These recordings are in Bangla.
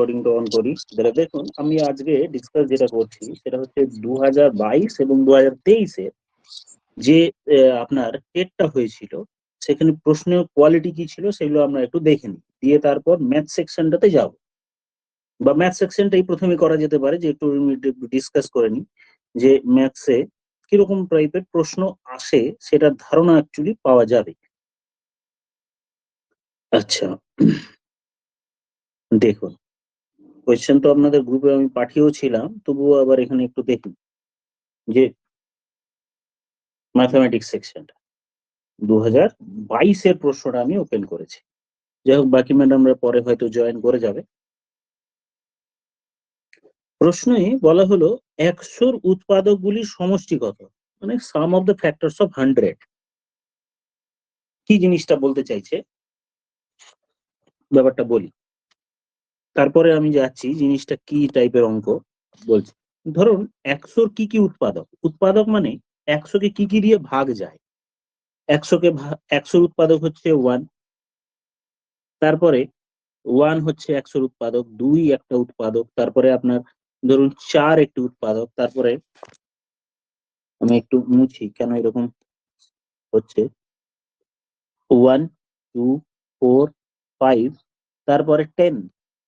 রেকর্ডিংটা অন করি। তাহলে দেখুন আমি আজকে ডিসকাস যেটা করছি সেটা হচ্ছে 2022 এবং 2023 যে আপনার টেটটা হয়েছিল সেখানে প্রশ্নের কোয়ালিটি কি ছিল সেগুলো আমরা একটু দেখে নিই, দিয়ে তারপর ম্যাথ সেকশনটাতে যাব, বা ম্যাথ সেকশনটাই প্রথমে করা যেতে পারে, যে একটু ডিসকাস করে নিই যে ম্যাথসে কিরকম টাইপের প্রশ্ন আসে সেটার ধারণা অ্যাকচুয়ালি পাওয়া যাবে। আচ্ছা, দেখুন কোয়েশ্চেন তো আপনাদের গ্রুপে আমি পাঠিয়েও ছিলাম, তবুও আবার এখানে একটু দেখুন যে ম্যাথমেটিক্স সেকশনটা 2022-এর প্রশ্নটা আমি ওপেন করেছি। যাই হোক, বাকি ম্যাডামরা পরে হয়তো জয়েন করে যাবে। প্রশ্নে বলা হলো 100-র উৎপাদকগুলির সমষ্টি কত, মানে সাম অফ দ্য ফ্যাক্টরস অফ 100। কি জিনিসটা বলতে চাইছে ব্যাপারটা বলি, তারপরে আমি যাচ্ছি জিনিসটা কি টাইপের অঙ্ক বলছি। ধরুন 100-র কি কি উৎপাদক, উৎপাদক মানে 100-কে কি কি দিয়ে ভাগ যায়। 100-র উৎপাদক হচ্ছে 1, তারপরে 1 হচ্ছে 100-র উৎপাদক, 2 একটা উৎপাদক, তারপরে আপনার ধরুন 4 একটি উৎপাদক, তারপরে আমি একটু মুছি কেন এরকম হচ্ছে, 1, 2, 4, 5, তারপরে 10,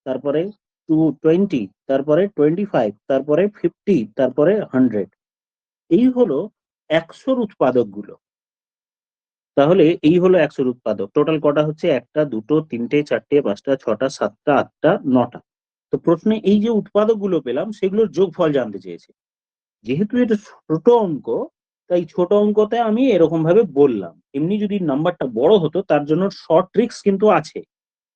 তারপরে 20, তারপরে 25, তারপরে 50, তারপরে 100। এই হলো 100-র উৎপাদক গুলো। তাহলে এই হলো 100-র উৎপাদক। টোটাল কটা হচ্ছে? 1টা, 2টো, 3টে, 4টে, 5টা, 6টা, 7টা, 8টা, 9টা। তো প্রশ্নে এই যে উৎপাদক গুলো পেলাম সেগুলোর যোগফল জানতে চেয়েছে। যেহেতু এটা ছোট অঙ্ক, তাই ছোট অঙ্কতে আমি এরকম ভাবে বললাম। এমনি যদি নাম্বারটা বড় হতো তার জন্য শর্ট ট্রিক্স কিন্তু আছে,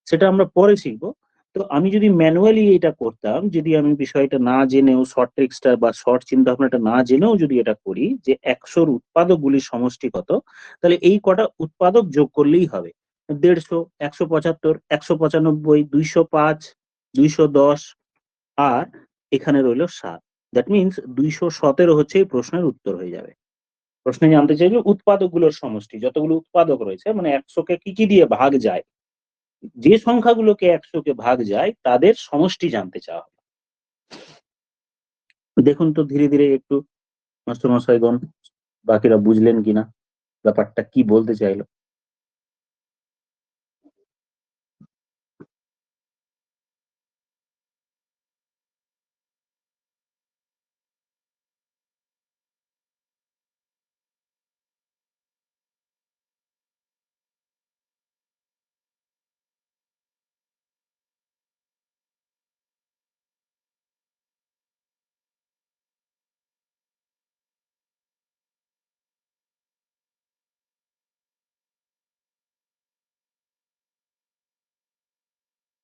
সেটা আমরা পরে শিখবো। তো আমি যদি ম্যানুয়ালি এটা করতাম, যদি আমি বিষয়টা না জেনেও শর্ট ট্রিক্সটা বা শর্ট চিন্তা ভাবনাটা না জেনেও যদি এটা করি যে 100-র উৎপাদকগুলির সমষ্টি কত, তাহলে এই কটা উৎপাদক যোগ করলেই হবে। 150, 175, 195, 205, 210, আর এখানে রইল 7। দ্যাট মিনস 217 হচ্ছে এই প্রশ্নের উত্তর হয়ে যাবে। প্রশ্নে জানতে চাইলে উৎপাদকগুলোর সমষ্টি, যতগুলো উৎপাদক রয়েছে মানে 100-কে কি কি দিয়ে ভাগ যায়, যে সংখ্যাগুলোকে 100-কে ভাগ যায় তাদের সমষ্টি জানতে চাওয়া হবে। দেখুন তো ধীরে ধীরে একটু মাস্টার মশাইগণ বাকিরা বুঝলেন কিনা, ব্যাপারটা কি বলতে চাইলো।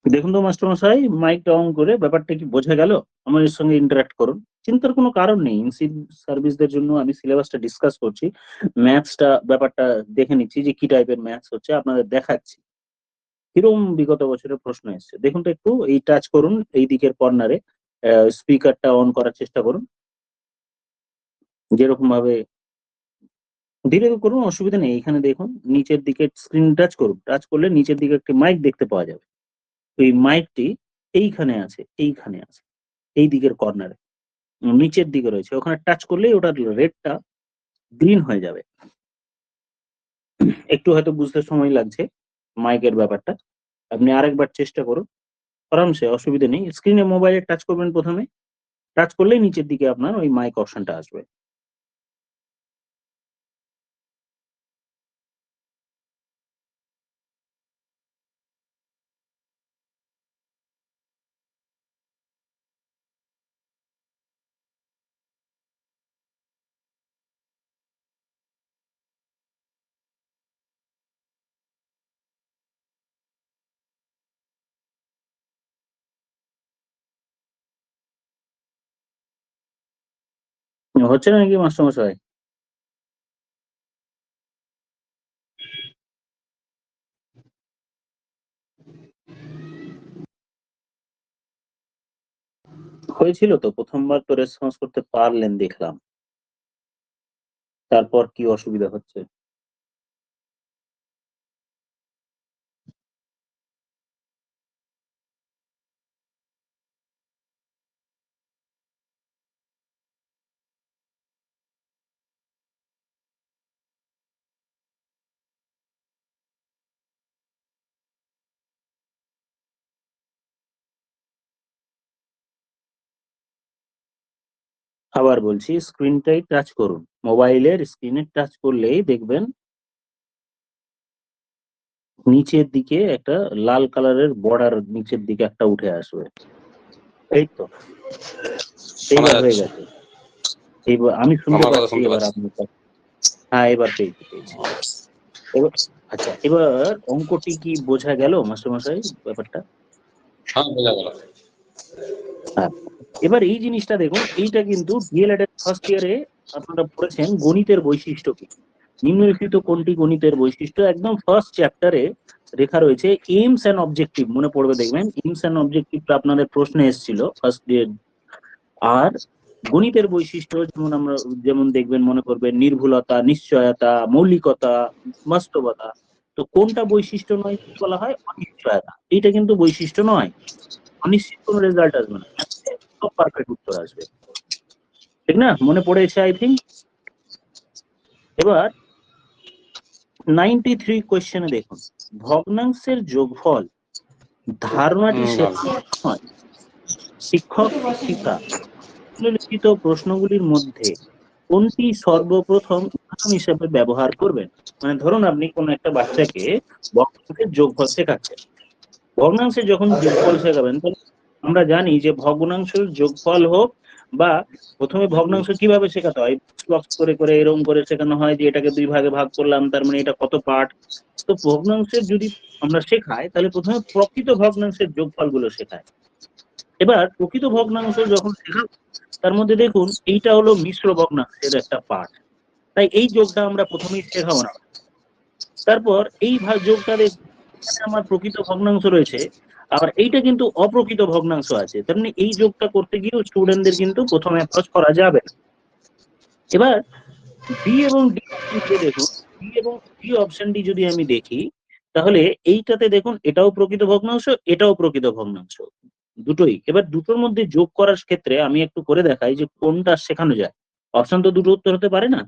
দেখুন তো মাস্টার মশাই, মাইকটা অন করে ব্যাপারটা কি বোঝা গেল? আমার সঙ্গে ইন্টারাক্ট করুন, চিন্তার কোনো কারণ নেই। ইনসিভ সার্ভিসদের জন্য আমি সিলেবাসটা ডিসকাস করছি, ম্যাথসটা ব্যাপারটা দেখে নিচ্ছি যে কি টাইপের ম্যাথস হচ্ছে, আপনাদের দেখাচ্ছি কিরকম বিগত বছরের প্রশ্ন এসছে। দেখুন তো একটু এই টাচ করুন এই দিকের কর্নারে, স্পিকারটা অন করার চেষ্টা করুন, যেরকম ভাবে ধীরে করুন, অসুবিধা নেই। এখানে দেখুন নিচের দিকে স্ক্রিন টাচ করুন, টাচ করলে নিচের দিকে একটি মাইক দেখতে পাওয়া যাবে। এই মাইকটি এইখানে আছে, এইখানে আছে, এই দিকের কর্নারে নিচের দিকে রয়েছে। ওখানে টাচ করলেই ওটার রেডটা গ্রিন হয়ে যাবে। একটু হয়তো বুঝতে সময় লাগছে মাইকের ব্যাপারটা, আপনি আরেকবার চেষ্টা করুন আরামসে, অসুবিধা নেই। স্ক্রিনে মোবাইলে টাচ করবেন, প্রথমে টাচ করলেই নিচের দিকে আপনার ওই মাইক অপশনটা আসবে। হচ্ছে না নাকি মাস্টারমশাই? হয়েছিল তো, প্রথমবার তো রেসপন্স করতে পারলেন দেখলাম, তারপর কি অসুবিধা হচ্ছে? আবার বলছি, স্ক্রিনটাই টাচ করুন, মোবাইলের স্ক্রিনে টাচ করলেই দেখবেন নিচের দিকে একটা লাল কালারের বর্ডার নিচের দিকে একটা উঠে আসবে। এই তো, এইবার হয়ে গেছে। এইবার আমি শুনতে পাচ্ছি, এবার আপনি, হ্যাঁ এবার পেয়েছি। এবার আচ্ছা, এবার অঙ্কটি কি বোঝা গেল মাস্টারমশাই ব্যাপারটা? হ্যাঁ, বোঝা গেল। হ্যাঁ, এবার এই জিনিসটা দেখুন, এইটা কিন্তু ডিএলএড এর ফার্স্ট ইয়ারে আপনারা পড়েছেন গণিতের বৈশিষ্ট্য কি। নিম্নলিখিত কোনটি গণিতের বৈশিষ্ট্য, একদম ফার্স্ট চ্যাপ্টারে লেখা রয়েছে এইমস এন্ড অবজেক্টিভ, মনে পড়বে দেখবেন এইমস এন্ড অবজেক্টিভটা আপনাদের প্রশ্নে এসেছিল ফার্স্ট ইয়ার। আর গণিতের বৈশিষ্ট্য যেমন দেখবেন, মনে করবেন নির্ভুলতা, নিশ্চয়তা, মৌলিকতা, বাস্তবতা। তো কোনটা বৈশিষ্ট্য নয় বলা হয়? অনিশ্চয়তা। এইটা কিন্তু বৈশিষ্ট্য নয়, অনিশ্চিত কোনো রেজাল্ট আসবে না, সব পারফেক্ট উত্তর আসবে, ঠিক না? মনে পড়েছে আই থিঙ্ক। এবার 93 কোয়েশ্চেনে দেখুন, ভগ্নাংশের যোগফল ধারণাটি শেখার সময় শিক্ষক শিক্ষিকা নিম্নলিখিত প্রশ্নগুলির মধ্যে কোনটি সর্বপ্রথম উদাহরণ হিসেবে ব্যবহার করবেন? মানে ধরুন আপনি কোন একটা বাচ্চাকে ভগ্নাংশের যোগফল শেখাচ্ছেন, ভগ্নাংশের যখন যোগফল শেখাবেন তখন আমরা জানি যে ভগ্নাংশের যোগফল হোক বা প্রথমে ভগ্নাংশ কিভাবে শেখাতে হয়, বক্স করে করে এরকম করে শেখানো হয় যে এটাকে দুই ভাগে ভাগ করলাম, তার মানে এটা কত পার্ট। তো ভগ্নাংশের যদি আমরা শেখাই তাহলে প্রথমে প্রকৃত ভগ্নাংশের যোগফল গুলো শেখায়। এবার প্রকৃত ভগ্নাংশ যখন শেখাবো তার মধ্যে দেখুন এইটা হলো মিশ্র ভগ্নাংশের একটা পার্ট, তাই এই যোগটা আমরা প্রথমেই শেখাবো না। তারপর এই যোগটা আমার প্রকৃত ভগ্নাংশ রয়েছে, আবার এইটা কিন্তু অপ্রকৃত ভগ্নাংশ আছে, তার মানে এই যোগটা করতে গিয়েও স্টুডেন্টদের কিন্তু প্রথমে অ্যাপ্রোচ করা যাবে না। এবার বি এবং ডি অপশনটি দেখুন, বি এবং ডি অপশনটি যদি আমি দেখি তাহলে এইটাতে দেখুন এটাও প্রকৃত ভগ্নাংশ, এটাও প্রকৃত ভগ্নাংশ, দুটোই। এবার দুটোর মধ্যে যোগ করার ক্ষেত্রে আমি একটু করে দেখাই যে কোনটা শেখানো যায়। অপশন তো দুটো উত্তর হতে পারে না,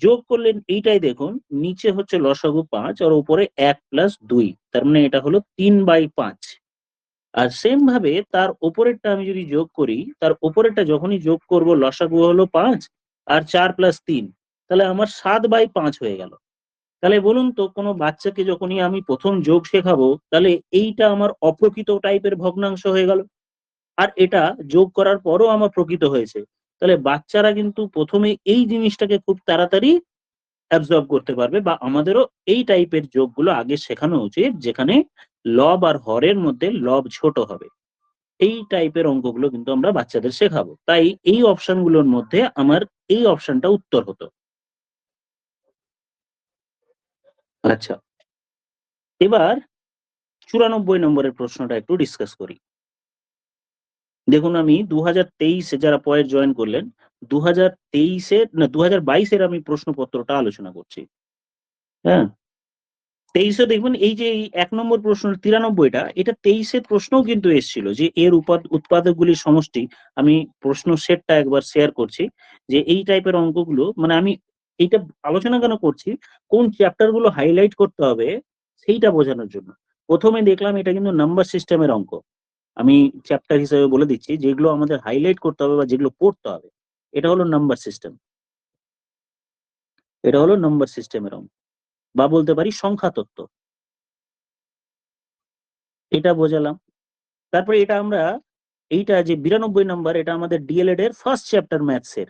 যোগ করলেন এইটাই দেখুন, নিচে হচ্ছে লসাগু 5 আর উপরে 1 + 2, তার মানে এটা হলো 3/5। আর সেম ভাবে তার উপরেরটা আমি যদি যোগ করি, তার উপরেরটা যখনই যোগ করব লসাগু হলো 5 আর 4 + 3, তাহলে আমার 7/5 হয়ে গেল। তাহলে বলুন তো কোনো বাচ্চাকে যখনই আমি প্রথম যোগ শেখাবো তাহলে এইটা আমার অপ্রকৃত টাইপের ভগ্নাংশ হয়ে গেল, আর এটা যোগ করার পরও আমার প্রকৃত হয়েছে। তাহলে বাচ্চারা কিন্তু প্রথমে এই জিনিসটাকে খুব তাড়াতাড়ি অ্যাবজর্ব করতে পারবে, বা আমাদেরও এই টাইপের যোগগুলো আগে শেখানো উচিত যেখানে লব আর হরের মধ্যে লব ছোট হবে। এই টাইপের অঙ্কগুলো কিন্তু আমরা বাচ্চাদের শেখাবো, তাই এই অপশনগুলোর মধ্যে আমার এই অপশনটা উত্তর হতো। আচ্ছা, এবার 94 নম্বরের প্রশ্নটা একটু ডিসকাস করি। দেখুন আমি 2023-এ যারা পয়েন্ট জয়েন করলেন, 2023-এর না 2022-এর আমি প্রশ্নপত্রটা আলোচনা করছি। হ্যাঁ, 23-এ দেখবেন এই যে এই 1 নম্বর প্রশ্ন 93টা, এটা 23-এর প্রশ্নও কিন্তু এসেছিল যে এর উৎপাদকগুলির সমষ্টি। আমি প্রশ্ন সেটটা একবার শেয়ার করছি যে এই টাইপের অঙ্কগুলো, মানে আমি এইটা আলোচনা কেন করছি, কোন চ্যাপ্টার গুলো হাইলাইট করতে হবে সেইটা বোঝানোর জন্য। প্রথমে দেখলাম এটা কিন্তু নাম্বার সিস্টেমের অঙ্ক, আমি চ্যাপ্টার হিসেবে বলে দিচ্ছি যেগুলো আমাদের হাইলাইট করতে হবে বা যেগুলো পড়তে হবে। এটা হলো নাম্বার সিস্টেম, এটা হলো নাম্বার সিস্টেমের অঙ্ক, বা বলতে পারি সংখ্যা তত্ত্ব, এটা বোঝালাম। তারপরে এটা আমরা এইটা যে 92 নাম্বার, এটা আমাদের ডিএলএড এর ফার্স্ট চ্যাপ্টার ম্যাথসের,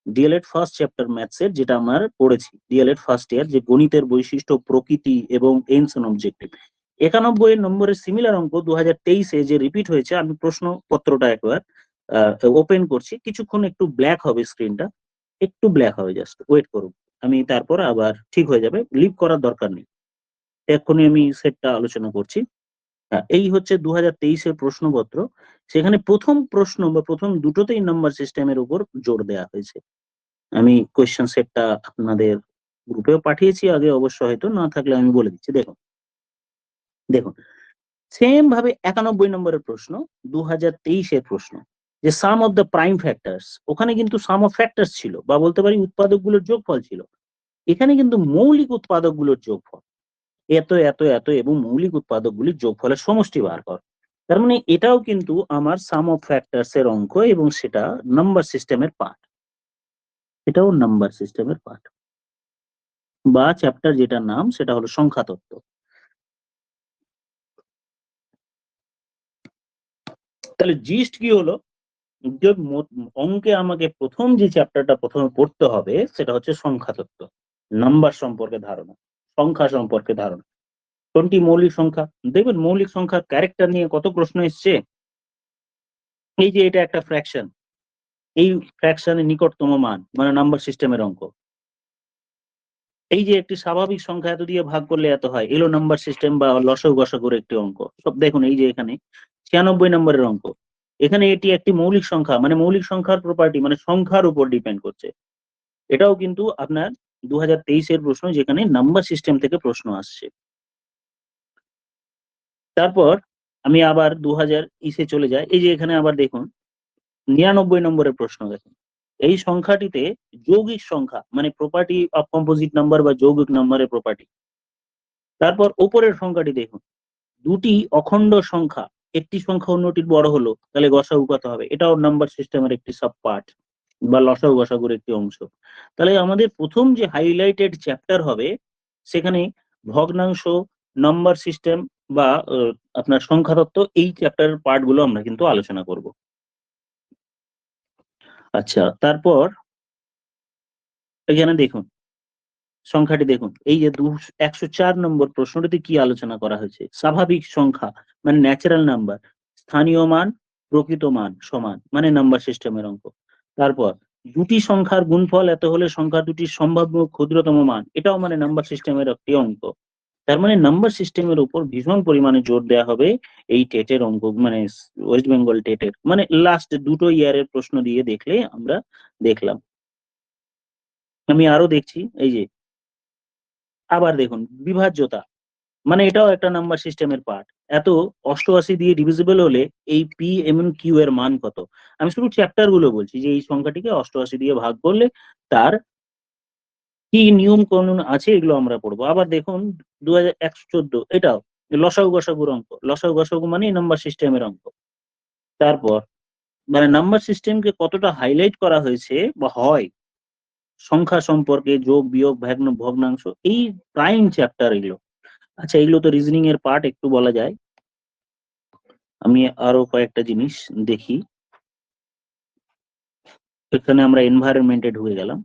ডিএলএড ফার্স্ট চ্যাপ্টার ম্যাথসের যেটা আমরা পড়েছি ডিএলএড ফার্স্ট ইয়ার, যে গণিতের বৈশিষ্ট্য, প্রকৃতি এবং এইমস এন্ড অবজেক্টিভ। 91 নম্বরের সিমিলার অঙ্ক 2023-এ যে রিপিট হয়েছে, আমি প্রশ্নপত্রটা একবার ওপেন করছি, কিছুক্ষণ একটু ব্ল্যাক হবে স্ক্রিনটা, একটু ব্ল্যাক হবে, জাস্ট ওয়েট করুন, আমি তারপর আবার ঠিক হয়ে যাবে, লিভ করার দরকার নেই, এক্ষুনি আমি সেটটা আলোচনা করছি। হ্যাঁ, এই হচ্ছে 2023-এর প্রশ্নপত্র, সেখানে প্রথম প্রশ্ন বা প্রথম দুটোতেই নাম্বার সিস্টেমের উপর জোর দেওয়া হয়েছে। আমি কোয়েশ্চেন সেটটা আপনাদের গ্রুপেও পাঠিয়েছি আগে, অবশ্য হয়তো না থাকলে আমি বলে দিচ্ছি। দেখুন দেখুন সেম ভাবে 91 নম্বরের প্রশ্ন, 2023-এর প্রশ্ন, যে সাম অফ দ্য প্রাইম ফ্যাক্টরস, ওখানে কিন্তু সাম অফ ফ্যাক্টরস ছিল, বা বলতে পারি উৎপাদকগুলোর যোগফল ছিল, এখানে কিন্তু মৌলিক উৎপাদকগুলোর যোগফল, এত এত এত এবং মৌলিক উৎপাদকগুলির যোগফলের সমষ্টি বার কর। তার মানে এটাও কিন্তু আমার সাম অফ ফ্যাক্টরস এর অঙ্ক এবং সেটা নাম্বার সিস্টেমের পার্ট। এটাও নাম্বার সিস্টেমের পার্ট, বা চ্যাপ্টার যেটার নাম সেটা হলো সংখ্যা তত্ত্ব। তাহলে জিস্ট কি হলো, যে অঙ্কে আমাকে প্রথম যে চ্যাপ্টারটা প্রথমে পড়তে হবে সেটা হচ্ছে সংখ্যা তত্ত্ব, নাম্বার সম্পর্কে ধারণা, সংখ্যা সম্পর্কে ধারণা। কোনটি মৌলিক সংখ্যা, দেখবেন মৌলিক সংখ্যার ক্যারেক্টার নিয়ে কত প্রশ্ন এসছে। এই যে এটা একটা ফ্র্যাকশন, এই ফ্র্যাকশনের নিকটতম মান মানে নাম্বার সিস্টেমের অঙ্ক। এই যে একটি স্বাভাবিক সংখ্যা এত দিয়ে ভাগ করলে এত হয়, এলো নাম্বার সিস্টেম বা লসাগু গসাগুর একটি অঙ্ক। সব দেখুন এই যে এখানে 96 নম্বরের অঙ্ক, এখানে এটি একটি মৌলিক সংখ্যা, মানে মৌলিক সংখ্যার প্রপার্টি মানে সংখ্যার উপর ডিপেন্ড করছে। এটাও কিন্তু আপনার 2023-এর প্রশ্ন, যেখানে নাম্বার সিস্টেম থেকে প্রশ্ন আসছে। তারপর আমি আবার 2020-এ চলে যাই, এই যে এখানে আবার দেখুন 99 নম্বরের প্রশ্ন। দেখুন এই সংখ্যাটিতে যৌগিক সংখ্যা মানে প্রপার্টি অফ কম্পোজিট নাম্বার বা যৌগিক নাম্বারের প্রপার্টি। তারপর উপরের সংখ্যাটি দেখুন, দুটি অখণ্ড সংখ্যা, একটি সংখ্যা অন্যটির বড় হলো, তাহলে গসাগু কত হবে, এটাও নাম্বার সিস্টেমের একটি সাব পার্ট বা লসাগু গসাগুর একটি অংশ। তাহলে আমাদের প্রথম যে হাইলাইটেড চ্যাপ্টার হবে সেখানে ভগ্নাংশ, নাম্বার সিস্টেম বা আপনার সংখ্যা তত্ত্ব, এই চ্যাপ্টারের পার্ট গুলো আমরা কিন্তু আলোচনা করব। আচ্ছা, তারপর এখানে দেখুন সংখ্যাটি দেখুন, এই যে 104 নম্বর প্রশ্নটিতে কি আলোচনা করা হয়েছে, স্বাভাবিক সংখ্যা মানে ন্যাচারাল নাম্বার, স্থানীয় মান প্রকৃত মান সমান মানে নাম্বার সিস্টেমের অঙ্ক। তারপর দুটি সংখ্যার গুণফল এত হলে সংখ্যা দুটির সম্ভাব্য ক্ষুদ্রতম মান, এটাও মানে নাম্বার সিস্টেমের একটি অঙ্ক। তার মানে নাম্বার সিস্টেমের উপর ভীষণ পরিমাণে জোর দেওয়া হবে এই টেটের অঙ্ক, মানে ওয়েস্ট বেঙ্গল টেটের, মানে লাস্ট দুটো ইয়ারের প্রশ্ন দিয়ে দেখলে আমরা দেখলাম। আমি আরো দেখছি, এই যে আবার দেখুন বিভাজ্যতা, মানে এটাও একটা নাম্বার সিস্টেমের পার্ট। এত 88 দিয়ে ডিভিজিবল হলে এই পি এবং কিউ এর মান কত। আমি শুধু চ্যাপ্টার গুলো বলছি যে এই সংখ্যাটিকে 88 দিয়ে ভাগ করলে তার কি নিয়ম কানুন আছে, এগুলো আমরা পড়বো। আবার দেখুন 2114, এটাও লসাগু গসাগুর অঙ্ক, লসাগু গসাগু মানে নাম্বার সিস্টেমের অঙ্ক। তারপর মানে নাম্বার সিস্টেমকে কতটা হাইলাইট করা হয়েছে বা হয় সংখ্যা সম্পর্কে, যোগ বিয়োগ ভগ্নাংশ, এই প্রাইম চ্যাপ্টার এগুলো। আচ্ছা, এগুলো তো রিজনিং এর পার্ট, একটু বলা যায়। আমি আরো কয়েকটা জিনিস দেখি, এখানে আমরা এনভায়রনমেন্টে ঢুকে গেলাম।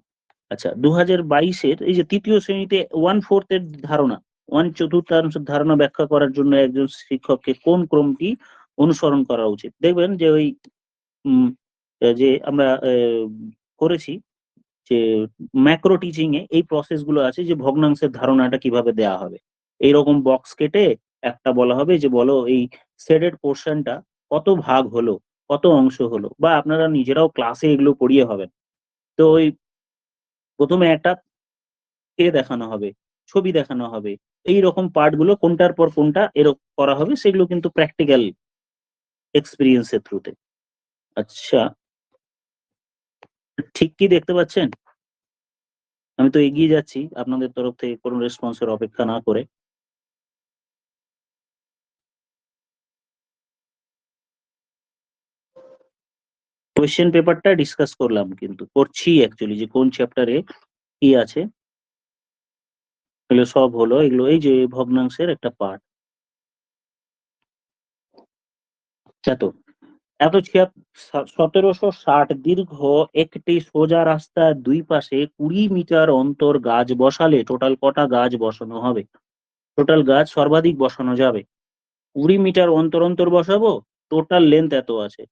আচ্ছা, 2022-এর এই যে তৃতীয় শ্রেণীতে 1/4 এর ধারণা, 1/4 ধারণা ব্যাখ্যা করার জন্য একজন শিক্ষককে কোন ক্রমটি অনুসরণ করা উচিত। দেখবেন যে ওই যে আমরা করেছি যে ম্যাক্রো টিচিং এ এই প্রসেস গুলো আছে, যে ভগ্নাংশের ধারণাটা কিভাবে দেয়া হবে। এইরকম বক্স কেটে একটা বলা হবে যে বলো এই শেডেড পোর্শনটা কত ভাগ হলো, কত অংশ হলো, বা আপনারা নিজেরাও ক্লাসে এগুলো পড়িয়ে হবেন। তো ওই প্রথমে একটা দেখানো হবে, ছবি দেখানো হবে, এই রকম পার্ট গুলো কোনটার পর কোনটা এরকম করা হবে, সেগুলো কিন্তু প্র্যাকটিক্যাল এক্সপিরিয়েন্সের থ্রুতে। আচ্ছা, ঠিক কি দেখতে পাচ্ছেন? আমি তো এগিয়ে যাচ্ছি আপনাদের তরফ থেকে কোনো রেসপন্সের অপেক্ষা না করে। কোয়েশ্চেন পেপারটা ডিসকাস করলাম, কিন্তু করছি অ্যাকচুয়ালি যে কোন চ্যাপ্টারে কি আছে, এগুলো সব হলো, এগুলো এই যে ভগ্নাংশের একটা পার্ট। এত এত 1760 দীর্ঘ একটি সোজা রাস্তার দুই পাশে 20 মিটার অন্তর গাছ বসালে টোটাল কটা গাছ বসানো হবে, টোটাল গাছ সর্বাধিক বসানো যাবে। 20 মিটার অন্তর অন্তর বসাবো, টোটাল লেন্থ এত আছে।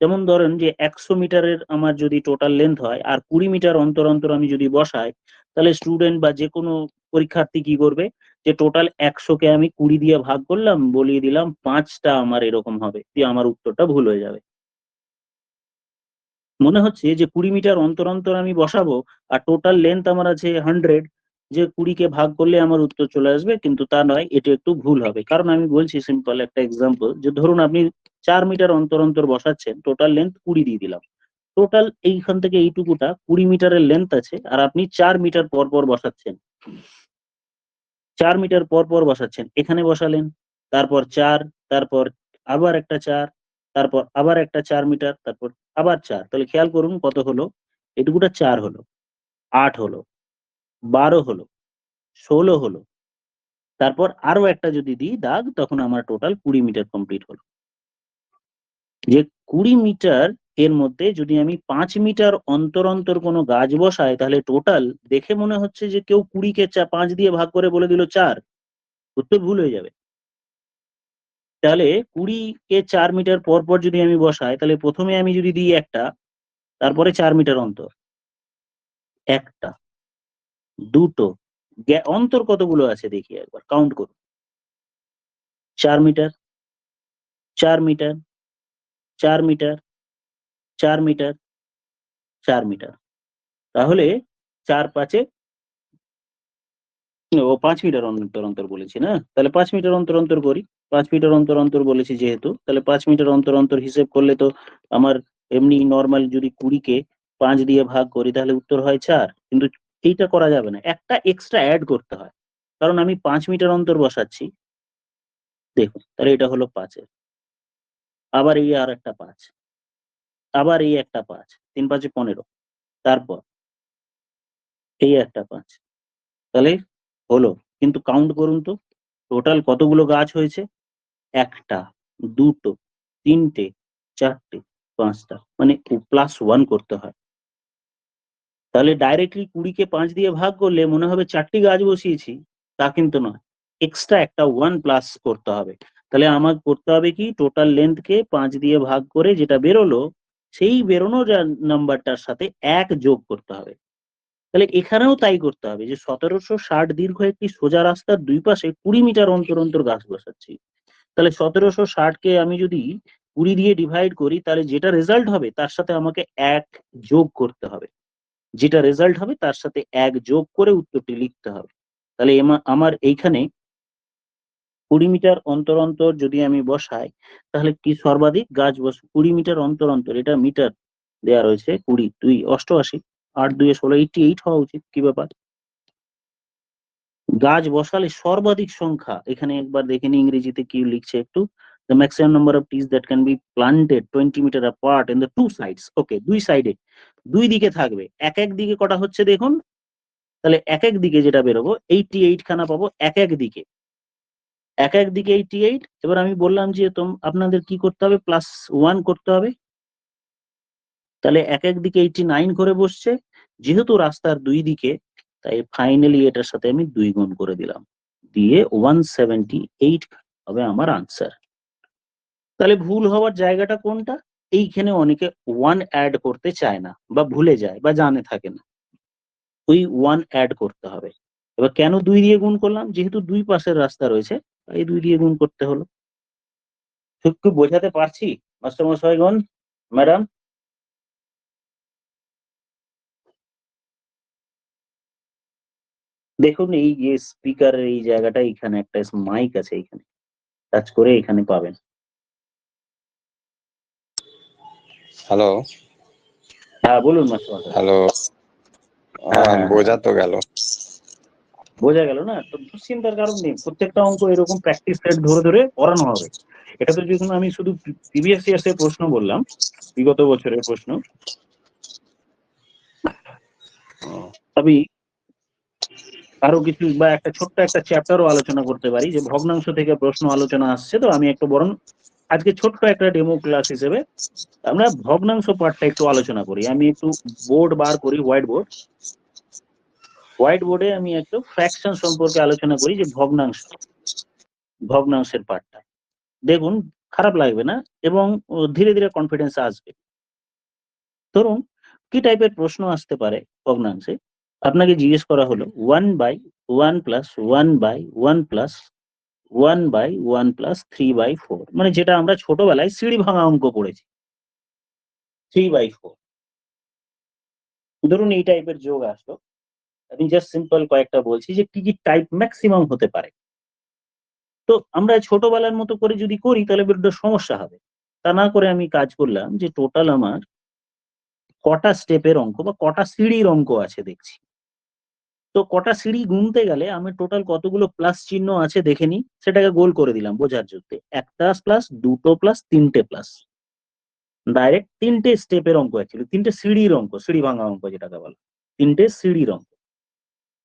যেমন ধরেন যে 100 মিটারের আমার যদি টোটাল লেন্থ হয় আর 20 মিটার অন্তর অন্তর আমি যদি বসাই, তাহলে স্টুডেন্ট বা যে কোনো পরীক্ষার্থী কি করবে, যে টোটাল 100-কে আমি 20 দিয়ে ভাগ করলাম, বলিয়ে দিলাম 5টা আমার এরকম হবে, দিয়ে আমার উত্তরটা ভুল হয়ে যাবে। মনে হচ্ছে যে 20 মিটার অন্তর অন্তর আমি বসাবো আর টোটাল লেন্থ আমার আছে 100, যে 20-কে ভাগ করলে আমার উত্তর চলে আসবে, কিন্তু তা নয়, এটা একটু ভুল হবে। কারণ আমি বলছি সিম্পল একটা এক্সাম্পল, যে ধরুন আপনি 4 মিটার অন্তর অন্তর বসাচ্ছেন, টোটাল লেন্থ 20 দিয়ে দিলাম, টোটাল এইখান থেকে এইটুকুটা 20 মিটারের লেন্থ আছে, আর আপনি 4 মিটার পর পর বসাচ্ছেন, 4 মিটার পর পর বসাচ্ছেন, এখানে বসালেন, তারপর 4, তারপর আবার একটা 4, তারপর আবার একটা 4 মিটার, তারপর আবার 4, তাহলে খেয়াল করুন কত হলো, এটুকুটা 4 হলো। 8 হলো, 12 হলো, 16 হলো, তারপর আরো একটা যদি দিই দাগ, তখন আমার টোটাল 20 মিটার কমপ্লিট হলো। যে 20 মিটার এর মধ্যে যদি আমি 5 মিটার অন্তর অন্তর কোনো গাছ বসাই, তাহলে টোটাল দেখে মনে হচ্ছে যে কেউ 20 কে 5 দিয়ে ভাগ করে বলে দিল 4, উত্তর ভুল হয়ে যাবে। তাহলে 20 কে 4 মিটার পর পর যদি আমি বসাই, তাহলে প্রথমে আমি যদি দিই একটা, তারপরে 4 মিটার অন্তর, একটা, দুটো, অন্তর কতগুলো আছে দেখি একবার কাউন্ট করুন। 4 metre, 4 metre, 4 metre, 4 metre, 4 metre. তাহলে 4 5 ও 5 মিটার অন্তর অন্তর বলেছি না, তাহলে 5 মিটার অন্তর অন্তর করি। 5 মিটার অন্তর অন্তর বলেছি যেহেতু, তাহলে 5 মিটার অন্তর অন্তর হিসেব করলে তো আমার এমনি নর্মাল যদি 20 কে 5 দিয়ে ভাগ করি তাহলে উত্তর হয় 4, কিন্তু এইটা করা যাবে না, একটা এক্সট্রা অ্যাড করতে হয়, কারণ আমি 5 মিটার অন্তর বসাচ্ছি। দেখুন তাহলে এটা হলো 5 এর, আবার এই আর একটা 5, আবার এই একটা 5, 3 5 15, তারপর এই একটা 5, তাহলে হলো। কিন্তু কাউন্ট করুন তো টোটাল কতগুলো গাছ হয়েছে, একটা, দুটো, তিনটে, চারটে, পাঁচটা, মানে +1 করতে হয়। তাহলে ডাইরেক্টলি 20 কে 5 দিয়ে ভাগ করলে মনে হবে 4টি গাছ বসিয়েছি, তা কিন্তু নয়, এক্সট্রা একটা 1 প্লাস করতে হবে। তাহলে আমার করতে হবে কি, টোটাল লেন্থ কে 5 দিয়ে ভাগ করে যেটা বেরোলো, সেই বেরোনো নাম্বারটার সাথে 1 যোগ করতে হবে। তাহলে এখানেও তাই করতে হবে, যে 1760 দীর্ঘ একটি সোজা রাস্তার দুই পাশে 20 মিটার অন্তর অন্তর গাছ বসাচ্ছি। তাহলে 1760 কে আমি যদি 20 দিয়ে ডিভাইড করি, তাহলে যেটা রেজাল্ট হবে তার সাথে আমাকে 1 যোগ করতে হবে, যেটা রেজাল্ট হবে তার সাথে 1 যোগ করে উত্তরটি লিখতে হবে। তাহলে আমার এইখানে 20 মিটার অন্তর অন্তর যদি আমি বসাই, তাহলে কি সর্বাধিক গাছ 20 মিটার অন্তর অন্তর, এটা মিটার দেয়া রয়েছে, 20 2 88, 8 2 16, 88 হওয়া উচিত, কি ব্যাপার। গাছ বসালে সর্বাধিক সংখ্যা, এখানে একবার দেখে নিই ইংরেজিতে কি লিখছে একটু। The maximum number of trees that can be planted 20 meter apart in the two sides. Okay, দুই সাইডে, দুই দিকে থাকবে, এক এক দিকে কটা হচ্ছে দেখুন, তাহলে এক এক দিকে যেটা বেরোবো 88 খানা পাবো, এক এক দিকে, এক এক দিকে 88। এবার আমি বললাম যে আপনাদের কি করতে হবে, +1 করতে হবে, তাহলে এক এক দিকে 89 করে বসছে, যেহেতু রাস্তার দুই দিকে, তাই ফাইনালি এটার সাথে আমি 2 গুণ করে দিলাম, দিয়ে 178 হবে আমার আনসার। তাহলে ভুল হওয়ার জায়গাটা কোনটা, এইখানে অনেকে 1 অ্যাড করতে চায় না, বা ভুলে যায়, বা জানে থাকে না, ওই 1 অ্যাড করতে হবে। এবার কেন 2 দিয়ে গুণ করলাম, যেহেতু দুই পাশের রাস্তা রয়েছে, তাই 2 দিয়ে গুণ করতে হলো। ঠিক কি বোঝাতে পারছি মাস্টারমশাইগণ, ম্যাডাম? দেখুন এই যে স্পিকারের এই জায়গাটা, এখানে একটা মাইক আছে, এখানে টাচ করে এখানে পাবেন। হ্যালো, হ্যাঁ বলুন মাস্টারমশাই। হ্যালো। হ্যাঁ, হ্যাঁ, বোঝা হ্যাঁ, তো গেল। বোঝা গেল না, তো দুশ্চিন্তার কারণ নেই, প্রত্যেকটা অঙ্ক এরকম প্র্যাকটিস সেট ধরে ধরে করানো হবে। এটা তো যখন আমি শুধু প্রিভিয়াস ইয়ার্স এর প্রশ্ন বললাম, বিগত বছরের প্রশ্ন, আমি আরো কিছু বা একটা ছোট্ট একটা চ্যাপ্টারও আলোচনা করতে পারি, যে ভগ্নাংশ থেকে প্রশ্ন আলোচনা আসছে, তো আমি একটু বরং আজকে ছোট্ট একটা ডেমো ক্লাস হিসেবে আমরা ভগ্নাংশ পার্টটা একটু আলোচনা করি। আমি একটু বোর্ড বার করি, হোয়াইট বোর্ড, হোয়াইট বোর্ডে আমি একটু ফ্র্যাকশন সম্পর্কে আলোচনা করি, যে ভগ্নাংশের পার্টটা দেখুন, খারাপ লাগবে না, এবং ধীরে ধীরে কনফিডেন্স আসবে। ধরুন কি টাইপের প্রশ্ন আসতে পারে ভগ্নাংশে, আপনাকে জিজ্ঞেস করা হলো 1/1 + 1/1 + 1/1 + 3/4, মানে যেটা আমরা ছোটবেলায় সিঁড়ি ভাঙা অঙ্ক পড়েছি, 3/4। ধরুন এই টাইপের যোগ আসলো, আমি জাস্ট সিম্পল কয়েকটা বলছি যে কি কি টাইপ ম্যাক্সিমাম হতে পারে। তো আমরা ছোটবেলার মতো করে যদি করি তাহলে একটু সমস্যা হবে, তা না করে আমি কাজ করলাম যে টোটাল আমার কটা স্টেপের অঙ্ক বা কটা সিঁড়ির অঙ্ক আছে দেখছি। তো কটা সিঁড়ি গুনতে গেলে আমি টোটাল কতগুলো প্লাস চিহ্ন আছে দেখে নিই, সেটাকে গোল করে দিলাম বোঝার জন্য, একটা প্লাস, দুটো প্লাস, তিনটে প্লাস, ডাইরেক্ট তিনটে স্টেপের অঙ্ক, অ্যাকচুয়ালি তিনটে সিঁড়ির অঙ্ক, সিঁড়ি ভাঙা অঙ্ক যেটাকে বলে। তিনটে সিঁড়ির অঙ্ক।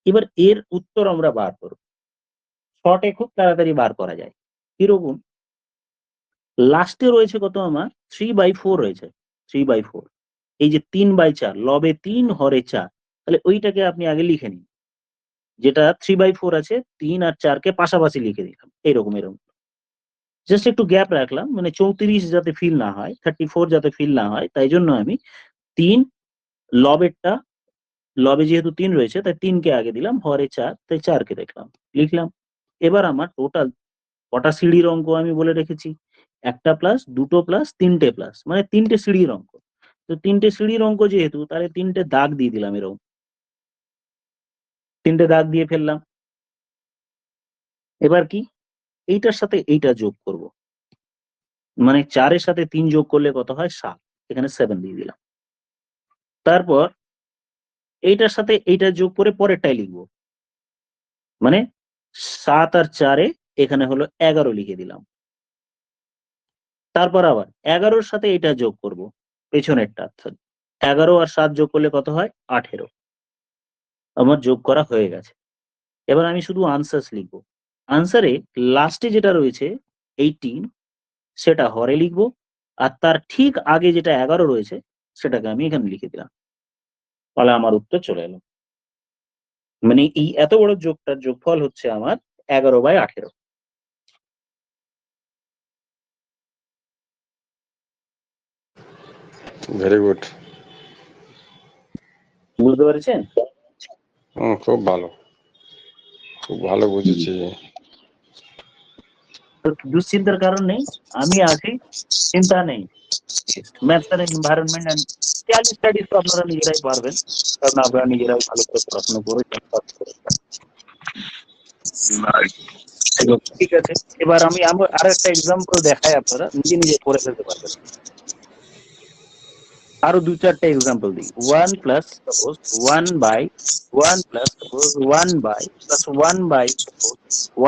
এবার এর উত্তর আমরা বার করব। শর্টে খুব তাড়াতাড়ি বার করা যায়। কিরকম? লাস্টে রয়েছে কত আমার 3/4 রয়েছে, 3/4। এই যে 3/4, লবে 3 হরে 4, তাহলে ওইটাকে আপনি আগে লিখে নিন। যেটা 3/4 আছে, 3 আর 4 কে পাশাপাশি লিখে দিলাম, এরকম। জাস্ট একটু গ্যাপ রাখলাম, মানে 34 যাতে ফিল না হয়, 34 যাতে ফিল না হয়, তাই জন্য আমি 3 লবেরটা, লবে যেহেতু 3 রয়েছে তাই 3 কে আগে দিলাম, হরে 4 তাই 4 কে লিখলাম। এবার আমার টোটাল কটা সিঁড়ির অঙ্ক আমি বলে রেখেছি, একটা প্লাস, দুটো প্লাস, তিনটে প্লাস, মানে তিনটে সিঁড়ির অঙ্ক। তো তিনটে সিঁড়ির অঙ্ক যেহেতু, তাহলে তিনটে দাগ দিয়ে দিলাম, এরকম তিনটে দাগ দিয়ে ফেললাম। এবার কি, এইটার সাথে এইটা যোগ করব, মানে 4 এর সাথে 3 যোগ করলে কত হয় 7, এখানে 7 দিয়ে দিলাম। তারপর এইটার সাথে এইটা যোগ করে পরেরটাই লিখবো, মানে 7 আর 4 এখানে হলো 11 লিখে দিলাম। তারপর আবার 11-র সাথে এটা যোগ করব, পেছনেরটা, 11 আর 7 যোগ করলে কত হয় 18। আমার যোগ করা হয়ে গেছে। এবার আমি শুধু আনসার্স লিখবো। আনসারে লাস্টে যেটা রয়েছে 18, সেটা হরে লিখবো, আর তার ঠিক আগে যেটা 11 রয়েছে সেটাকে আমি এখানে লিখে দিলাম, তাহলে আমার উত্তর চলে এলো। মানে এই এত বড় যোগটার যোগফল হচ্ছে আমার 11/18। Very good. বুঝতে পেরেছেন? খুব ভালো, খুব ভালো বুঝেছি। তো দুশ্চিন্তার কারণ নেই, আমি আছি, চিন্তা নেই। ম্যাথস এর এনভায়রনমেন্ট এন্ড স্টাডি স্টাডিজ তো আপনারা নিজেরাই পারবেন, কারণ আপনারা নিজেরাই ভালো করে পড়াশোনা করেছেন। ঠিক আছে, এবার আমি আর একটা এক্সাম্পল দেখাই, আপনারা নিজে নিজে করে ফেলতে পারবেন। আরো 2-4টা এক্সাম্পল দিই। 1 plus suppose 1 plus suppose 1 plus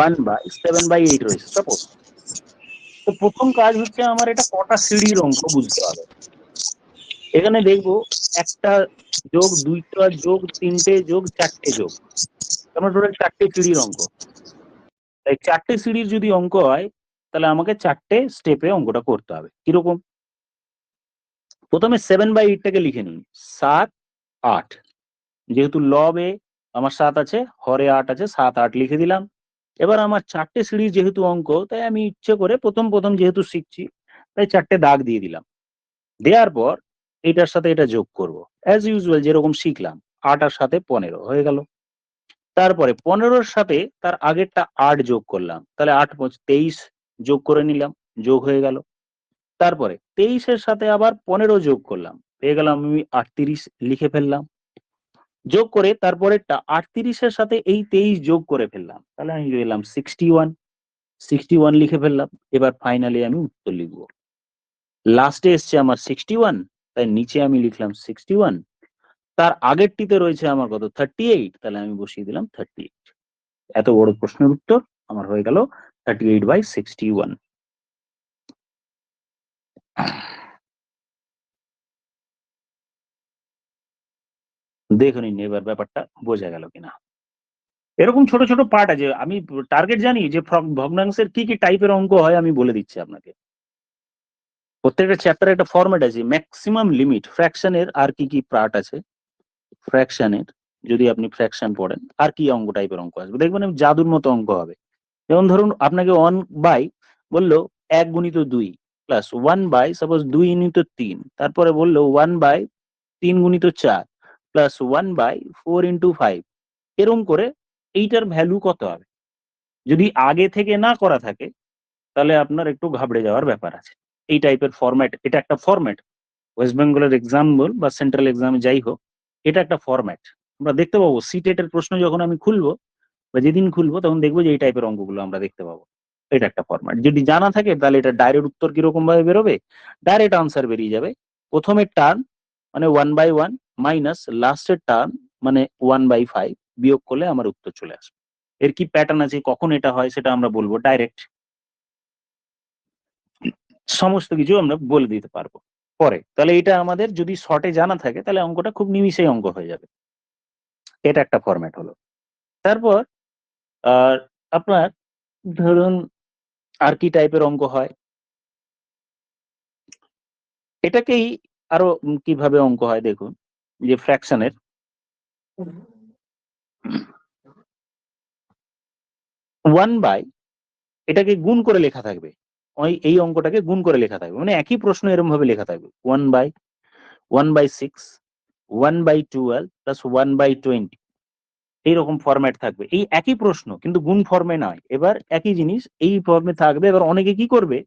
1/7/8 রয়েছে সাপোজ। তো প্রথম কাজ হচ্ছে আমার এটা কটা সিঁড়ির অঙ্ক বুঝতে হবে। এখানে দেখবো একটা যোগ, দুইটা যোগ, তিনটে যোগ, চারটে যোগ, আমার টোটাল 4টে সিঁড়ির অঙ্ক। তাই 4টে সিঁড়ির যদি অঙ্ক হয়, তাহলে আমাকে 4টে স্টেপে অঙ্কটা করতে হবে। কিরকম? প্রথমে 7/8টাকে লিখে নিন, 7, 8। যেহেতু লবে আমার 7 আছে, হরে 8 আছে, 7, 8 লিখে দিলাম। এবার আমার 4টে সিঁড়ির যেহেতু অঙ্ক, তাই আমি ইচ্ছে করে প্রথম যেহেতু শিখছি, তাই 4টে দাগ দিয়ে দিলাম। দেওয়ার পর এটার সাথে এটা যোগ করব, অ্যাজ ইউজুয়াল যেরকম শিখলাম। 8 আর 7 15 হয়ে গেল। তারপরে 15-র সাথে তার আগেরটা 8 যোগ করলাম, তাহলে 8 5 23 যোগ করে নিলাম, যোগ হয়ে গেল। তারপরে 23-এর সাথে আবার 15 যোগ করলাম, পেয়ে গেলাম আমি 38, লিখে ফেললাম। যোগ করে তারপরেরটা 38-এর সাথে এই 23 যোগ করে ফেললাম, তাহলে আমি পেলাম 61 লিখে ফেললাম। এবার ফাইনালি আমি উত্তর লিখবো। লাস্টে এসছে আমার 61, তাই নিচে আমি লিখলাম 61। তার আগেরটিতে রয়েছে আমার কত 38, তাহলে আমি বসিয়ে দিলাম 38। এত বড় প্রশ্নের উত্তর আমার হয়ে গেল 38/61। দেখে নিন এবার ব্যাপারটা বোঝা গেল কিনা। এরকম ছোট ছোট পার্ট আছে, আমি টার্গেট জানি যে ভগ্নাংশের কি কি টাইপের অঙ্ক হয়, আমি বলে দিচ্ছি আপনাকে। প্রত্যেকটা চ্যাপ্টারে একটা ফরম্যাট আছে, ম্যাক্সিমাম লিমিট, ফ্র্যাকশনের আর কি কি পার্ট আছে, ফ্র্যাকশনের যদি আপনি ফ্র্যাকশন পড়েন আর কি অঙ্ক টাইপের অঙ্ক আসবে, দেখবেন জাদুর মতো অঙ্ক হবে। যেমন ধরুন আপনাকে 1/, বললো 1 × 2 প্লাস 1/, সাপোজ 2 × 3, তারপরে বললো 1/3 × 4 প্লাস 1/4 × 5, এরকম করে এইটার ভ্যালু কত হবে। যদি আগে থেকে না করা থাকে, তাহলে আপনার একটু ঘাবড়ে যাওয়ার ব্যাপার আছে। এই টাইপের ফরম্যাট, এটা একটা ফরম্যাট। ওয়েস্ট বেঙ্গলের এক্সাম বল বা সেন্ট্রাল এক্সামে যাই হোক, এটা একটা ফরম্যাট। আমরা দেখতে পাবো সিটেটের প্রশ্ন যখন আমি খুলবো বা যেদিন খুলবো, তখন দেখবো যে এই টাইপের অঙ্কগুলো আমরা দেখতে পাবো। এটা একটা ফরম্যাট, যদি জানা থাকে তাহলে এটা ডাইরেক্ট উত্তর কিরকম ভাবে বেরোবে, ডাইরেক্ট আনসার বেরিয়ে যাবে। প্রথমের টার্ম মানে 1/1 মাইনাস লাস্টের টার্ম মানে 1/5 বিয়োগ করলে আমার উত্তর চলে আসবে। এর কি প্যাটার্ন আছে, কখন এটা হয় সেটা আমরা বলবো ডাইরেক্ট, সমস্ত কিছু আমরা বলে দিতে পারবো পরে। তাহলে এটা আমাদের যদি শর্টে জানা থাকে, তাহলে অঙ্কটা খুব নিমিষেই অঙ্ক হয়ে যাবে। এটা একটা ফরম্যাট হলো। তারপর আর আপনার ধরুন আর কি টাইপের অঙ্ক হয়, এটাকেই আরো কিভাবে অঙ্ক হয় দেখুন, যে ফ্র্যাকশনের 1/, এটাকে গুণ করে লেখা থাকবে, ওই এই অঙ্কটাকে গুণ করে লেখা থাকবে, মানে একই প্রশ্ন এরকম ভাবে লেখা থাকবে 1/1/6 1/12 প্লাস 1/20, এইরকম ফরম্যাট থাকবে, এই একই প্রশ্ন কিন্তু গুণ ফর্মে নয়। এবার একই জিনিস এই ফর্মে থাকবে। এবার অনেকে কি করবে,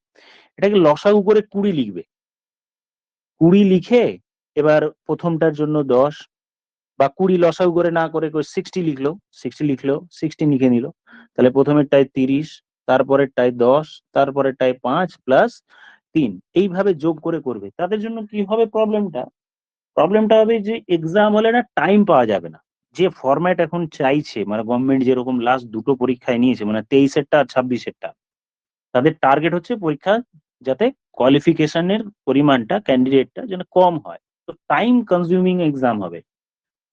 এটাকে লসাগু করে 20 লিখবে, 20 লিখে এবার প্রথমটার জন্য 10, বা 20 লসাগু করে না করে 60 লিখলো, 60 লিখে নিল, তাহলে প্রথমেরটায় 30, তারপরেরটায় 10, তারপরেরটায় 5 প্লাস 3, এইভাবে যোগ করে করবে। তাদের জন্য কি হবে প্রবলেমটা হবে যে এক্সাম হলে না টাইম পাওয়া যাবে না। যে ফরম্যাট এখন চাইছে, মানে গভর্নমেন্ট যেরকম লাস্ট দুটো পরীক্ষায় নিয়েছে, মানে 23-এরটা আর 26-এরটা, তাদের টার্গেট হচ্ছে পরীক্ষা যাতে কোয়ালিফিকেশনের পরিমাণটা ক্যান্ডিডেটটা যেন কম হয়, তো টাইম কনজিউমিং এক্সাম হবে।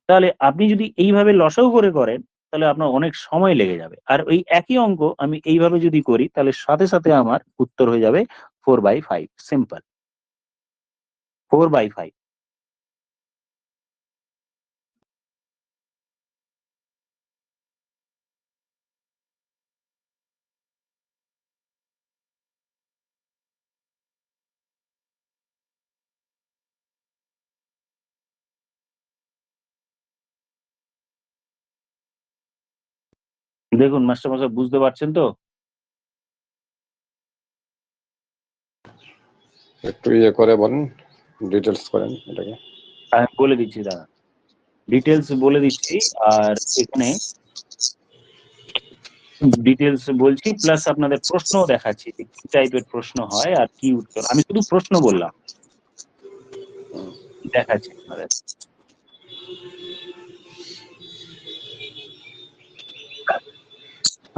তাহলে আপনি যদি এইভাবে লসাগু করে করেন তাহলে আপনার অনেক সময় লেগে যাবে। আর ওই একই অঙ্ক আমি এইভাবে যদি করি তাহলে সাথে সাথে আমার উত্তর হয়ে যাবে 4/5, সিম্পল 4/5। দেখুন মাস্টারমশাই, বুঝতে পারছেন তো? একটু ইয়ে করে বলেন, ডিটেলস করেন এটাকে। আমি বলে দিচ্ছি দাদা, ডিটেলস বলে দিচ্ছি। আর এখানে ডিটেলস বলছি প্লাস আপনাদের প্রশ্নও দেখাচ্ছি যে কি টাইপের প্রশ্ন হয় আর কি উত্তর। আমি শুধু প্রশ্ন বললাম, দেখাচ্ছি আপনাদের।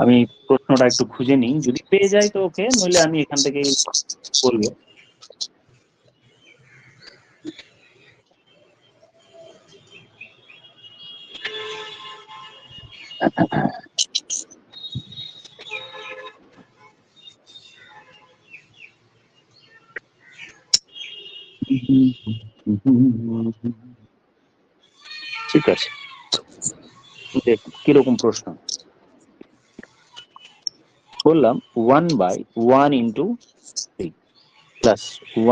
আমি প্রশ্নটা একটু খুঁজে নিই, যদি পেয়ে যাই তো ওকে, নইলে আমি এখান থেকে বলবো। ঠিক আছে, দেখুন কিরকম প্রশ্ন। বললাম 1/1 × 3 প্লাস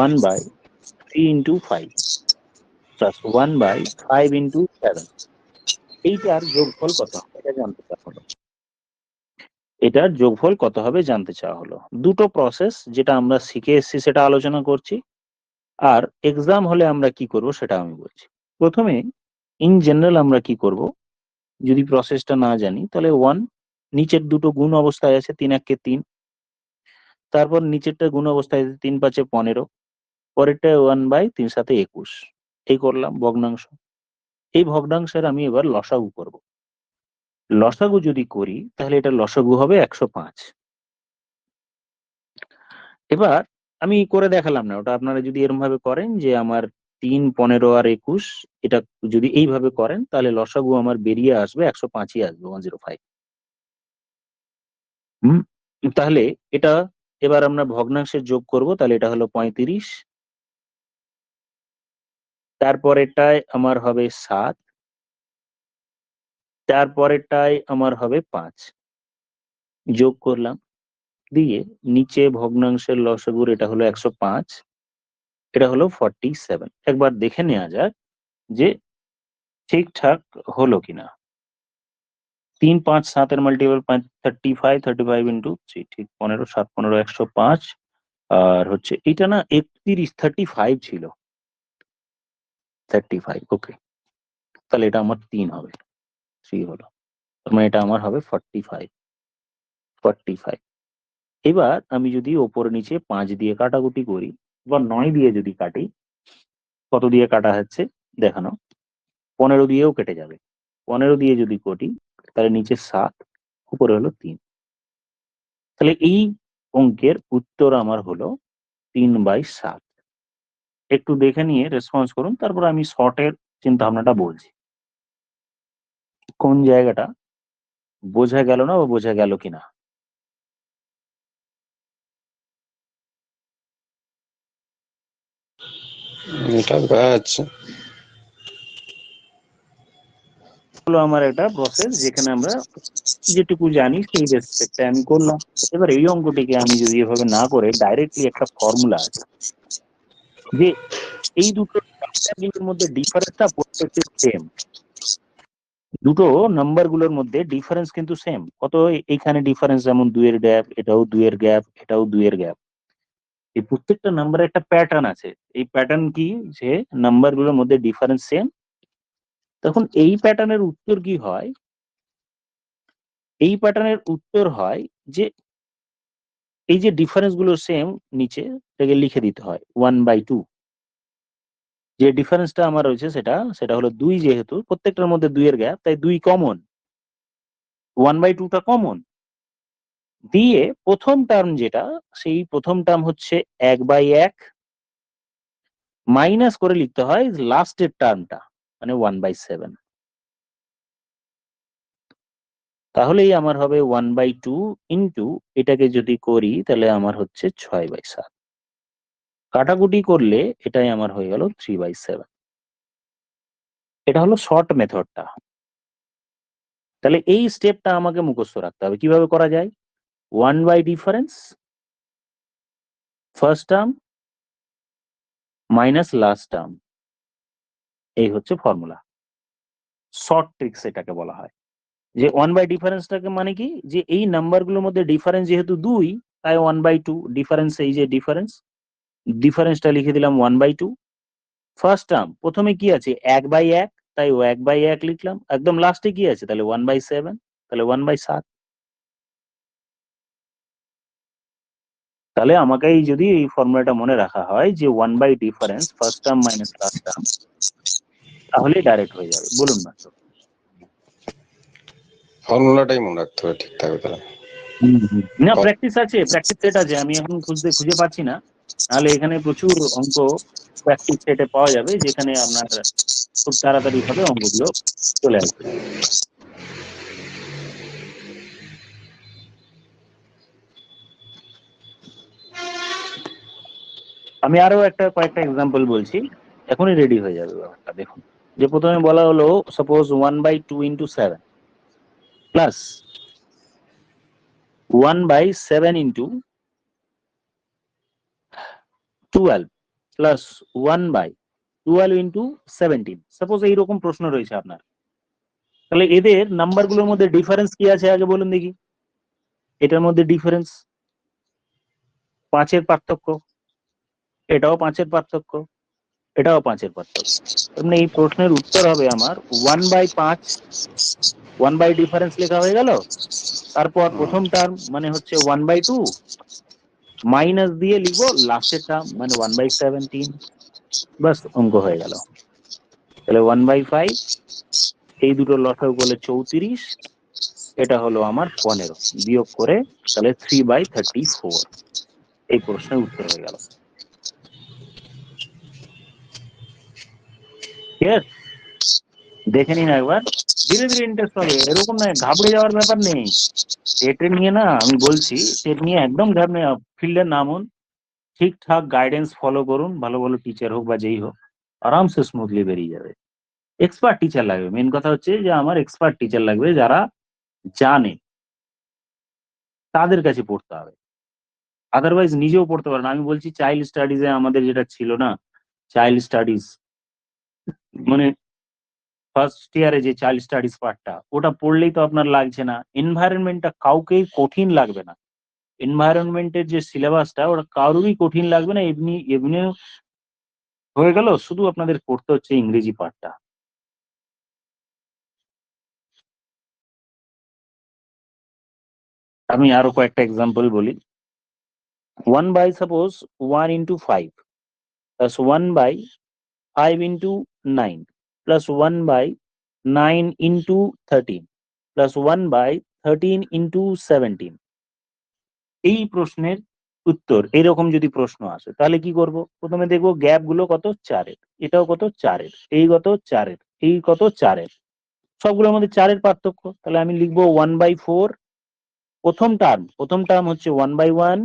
1/3 × 5 প্লাস 1/5 × 7, এইটার যোগফল কত হবে এটা জানতে চাওয়া হলো। এটার যোগফল কত হবে জানতে চাওয়া হলো। দুটো প্রসেস যেটা আমরা শিখে এসেছি সেটা আলোচনা করছি, আর এক্সাম হলে আমরা কি করব সেটা আমি বলছি। প্রথমে ইন জেনারেল আমরা কি করব, যদি প্রসেসটা না জানি তাহলে 1, নিচের দুটো গুণ অবস্থায় আছে, 3 × 3, তারপর নিচেরটা গুণ অবস্থায় আছে 3×5 = 15, পরেরটা 1/3×7 = 21, এই করলাম ভগ্নাংশ। এই ভগ্নাংশের আমি এবার লসাগু করব। লসাগু যদি করি তাহলে এটা লসাগু হবে 105। এবার আমি করে দেখালাম না, ওটা আপনারা যদি এরকম ভাবে করেন যে আমার 3, 15 আর 21, এটা যদি এইভাবে করেন তাহলে লসাগু আমার বেরিয়ে আসবে 105ই আসবে, 105। হুম, তাহলে এটা এবার আমরা ভগ্নাংশের যোগ করব, তাহলে এটা হলো 35, তারপরেরটায় আমার হবে 7, তারপরেরটায় আমার হবে 5, যোগ করলাম, দিয়ে নিচে ভগ্নাংশের লসাগুর এটা হলো 105, এটা হলো 47। একবার দেখে নেওয়া যাক যে ঠিকঠাক হলো কিনা। 3, 5, 7 এর মাল্টিপল 35, 35 × 3, ঠিক 15, 7, 15, 105। আর হচ্ছে এটা না 31, 35 ছিল, 35, ওকে। তাহলে এটা আমার 3 হবে, 3 হলো, তার মানে এটা আমার হবে 45, 45। এবার আমি যদি ওপর নিচে 5 দিয়ে কাটাকুটি করি বা 9 দিয়ে যদি কাটি, কত দিয়ে কাটা হচ্ছে দেখানো, 15 দিয়েও কেটে যাবে। 15 দিয়ে যদি করি তাহলে নিচে 7, উপরে হলো 3। তাহলে এই অঙ্কের উত্তর আমার হলো 3/7। একটু দেখে নিয়ে রেসপন্স করুন, তারপর আমি শর্টের চিন্তা ভাবনাটা বলছি। কোন জায়গাটা বোঝা গেল না বা বোঝা গেল কিনা? এটা বোঝা যাচ্ছে। হলো আমার একটা প্রসেস যেখানে আমরা যেটুকু জানি সেই রেসপেক্টে আমি করলাম। এবার এই অঙ্কটিকে আমি যদি এভাবে না করে ডাইরেক্টলি একটা ফর্মুলা আছে যে এই দুটো নাম্বারগুলোর মধ্যে ডিফারেন্সটা প্রত্যেকটি সেম, দুটো নাম্বার গুলোর মধ্যে ডিফারেন্স কিন্তু সেম। কত এইখানে ডিফারেন্স, যেমন 2 এর গ্যাপ, এটাও 2 এর গ্যাপ, এটাও 2 এর গ্যাপ। এই প্রত্যেকটা নাম্বারে একটা প্যাটার্ন আছে। এই প্যাটার্ন কি, যে নাম্বার গুলোর মধ্যে ডিফারেন্স সেম। তখন এই প্যাটার্নের উত্তর কি হয়? এই প্যাটার্নের উত্তর হয় যে এই যে ডিফারেন্স গুলো সেম, নিচে থেকে লিখে দিতে হয় 1/2। যে ডিফারেন্সটা আমার রয়েছে সেটা সেটা হলো 2, যেহেতু প্রত্যেকটার মধ্যে 2 এর গ্যাপ, তাই 2 কমন, 1/2টা কমন দিয়ে প্রথম টার্ম যেটা, সেই প্রথম টার্ম হচ্ছে 1/1 মাইনাস করে লিখতে হয় লাস্টের টার্মটা, মানে 1/7। তাহলেই আমার হবে 1/2 ইন্টু, এটাকে যদি করি তাহলে আমার হচ্ছে 6/7। কাটাকুটি করলে এটাই আমার হয়ে গেল 3/7। এটা হলো শর্ট মেথডটা। তাহলে এই স্টেপটা আমাকে মুখস্থ রাখতে হবে। কিভাবে করা যায়? 1 by difference first term minus last term, এই হচ্ছে ফর্মুলা। শর্ট ট্রিক্স এটাকে বলা হয়। যে 1 বাই ডিফারেন্সটাকে মানে কি, যে এই নাম্বারগুলোর মধ্যে ডিফারেন্স যেহেতু 2, তাই 1/2 ডিফারেন্স, এই যে ডিফারেন্সটা লিখে দিলাম 1/2। ফার্স্ট টার্ম প্রথমে কি আছে 1/1, তাই ও 1/1 লিখলাম। একদম লাস্টে কি আছে, তাহলে 1/7, তাহলে 1/7। তাহলে আমাকে যদি এই ফর্মুলাটা মনে রাখা হয় যে 1 by difference first term minus last term, তাহলে ডাইরেক্ট হয়ে যাবে। বলুন না তো। ফর্মুলাটাই মনে রাখতে হবে, ঠিক থাকবে তাহলে। না, প্র্যাকটিস আছে, প্র্যাকটিস সেট আছে, আমি এখন খুঁজে পাচ্ছি না। নাহলে এখানে প্রচুর অঙ্ক প্র্যাকটিস সেটে পাওয়া যাবে, যেখানে আপনার খুব তাড়াতাড়ি ভাবে অঙ্কগুলো চলে আসবে। আমি আরো কয়েকটা এক্সাম্পল বলছি, এখনই রেডি হয়ে যাবে ব্যাপারটা। দেখুন, যে প্রথমে বলা হলো suppose 1/2 into 7 plus 1/7 into 12 plus 1/12 into 17। Suppose এইরকম প্রশ্ন রয়েছে আপনার। তাহলে এদের নাম্বারগুলোর মধ্যে ডিফারেন্স কি আছে আগে বলুন দেখি। এটার মধ্যে ডিফারেন্স 5-এর পার্থক্য, এটাও 5-এর পার্থক্য, এটাও 5-এর পার্থক্য। মানে এই প্রশ্নের উত্তর হবে আমার 1/5। 1 বাই ডিফারেন্স লেখা হয়ে গেল। তারপর প্রথম টার্ম মানে হচ্ছে 1/2, মাইনাস দিয়ে লিখবো লাস্টের টার্ম মানে 1/17। বাস, অঙ্ক হয়ে গেল। তাহলে 1/5, এই দুটো লসাগু করলে 34, এটা হলো আমার 15, বিয়োগ করে তাহলে 3/34। এই প্রশ্নের উত্তর হয়ে গেল। ঠিক আছে, দেখে নিন একবার, ধীরে ধীরে ইন্টারেস্ট হবে। এরকম নয়, ঘাবড়ে যাওয়ার ব্যাপার নেই। টেট নিয়ে না, আমি বলছি, টেট নিয়ে একদম ঘাবড়ে ফিল্ডে নামুন, ঠিকঠাক গাইডেন্স ফলো করুন, ভালো ভালো টিচার হোক বা যেই হোক, আরামসে স্মুথলি বেরিয়ে যাবে। এক্সপার্ট টিচার লাগবে, মেন কথা হচ্ছে যে আমার এক্সপার্ট টিচার লাগবে, যারা জানে, তাদের কাছে পড়তে হবে। আদারওয়াইজ নিজেও পড়তে পারে না। আমি বলছি চাইল্ড স্টাডিজে আমাদের যেটা ছিল না, চাইল্ড স্টাডিজ মানে ফার্স্ট ইয়ারে যে চাইল্ড স্টাডিজ পার্টটা, ওটা পড়লেই তো আপনার লাগছে না। এনভায়রনমেন্টটা কাউকেই কঠিন লাগবে না। এনভায়রনমেন্টের যে সিলেবাসটা, ওটা কারোরই কঠিন লাগবে না। এমনি এমনি হয়ে গেল, শুধু আপনাদের পড়তে হচ্ছে ইংরেজি পার্টটা। আমি আরো কয়েকটা এক্সাম্পল বলি। 1 into 5 plus 1/5 into 9 plus 1/9 into 13 plus 1/13 into 17। এই প্রশ্নের উত্তর এরকম যদি প্রশ্ন আসে, তাহলে কি করব? প্রথমে দেখবো গ্যাপ গুলো কত, 4-এর, এটাও কত, 4-এর, এই কত, 4-এর, এই কত, 4-এর। সবগুলোর মধ্যে 4 এর পার্থক্য, তাহলে আমি লিখবো 1/4, প্রথম টার্ম হচ্ছে 1/1,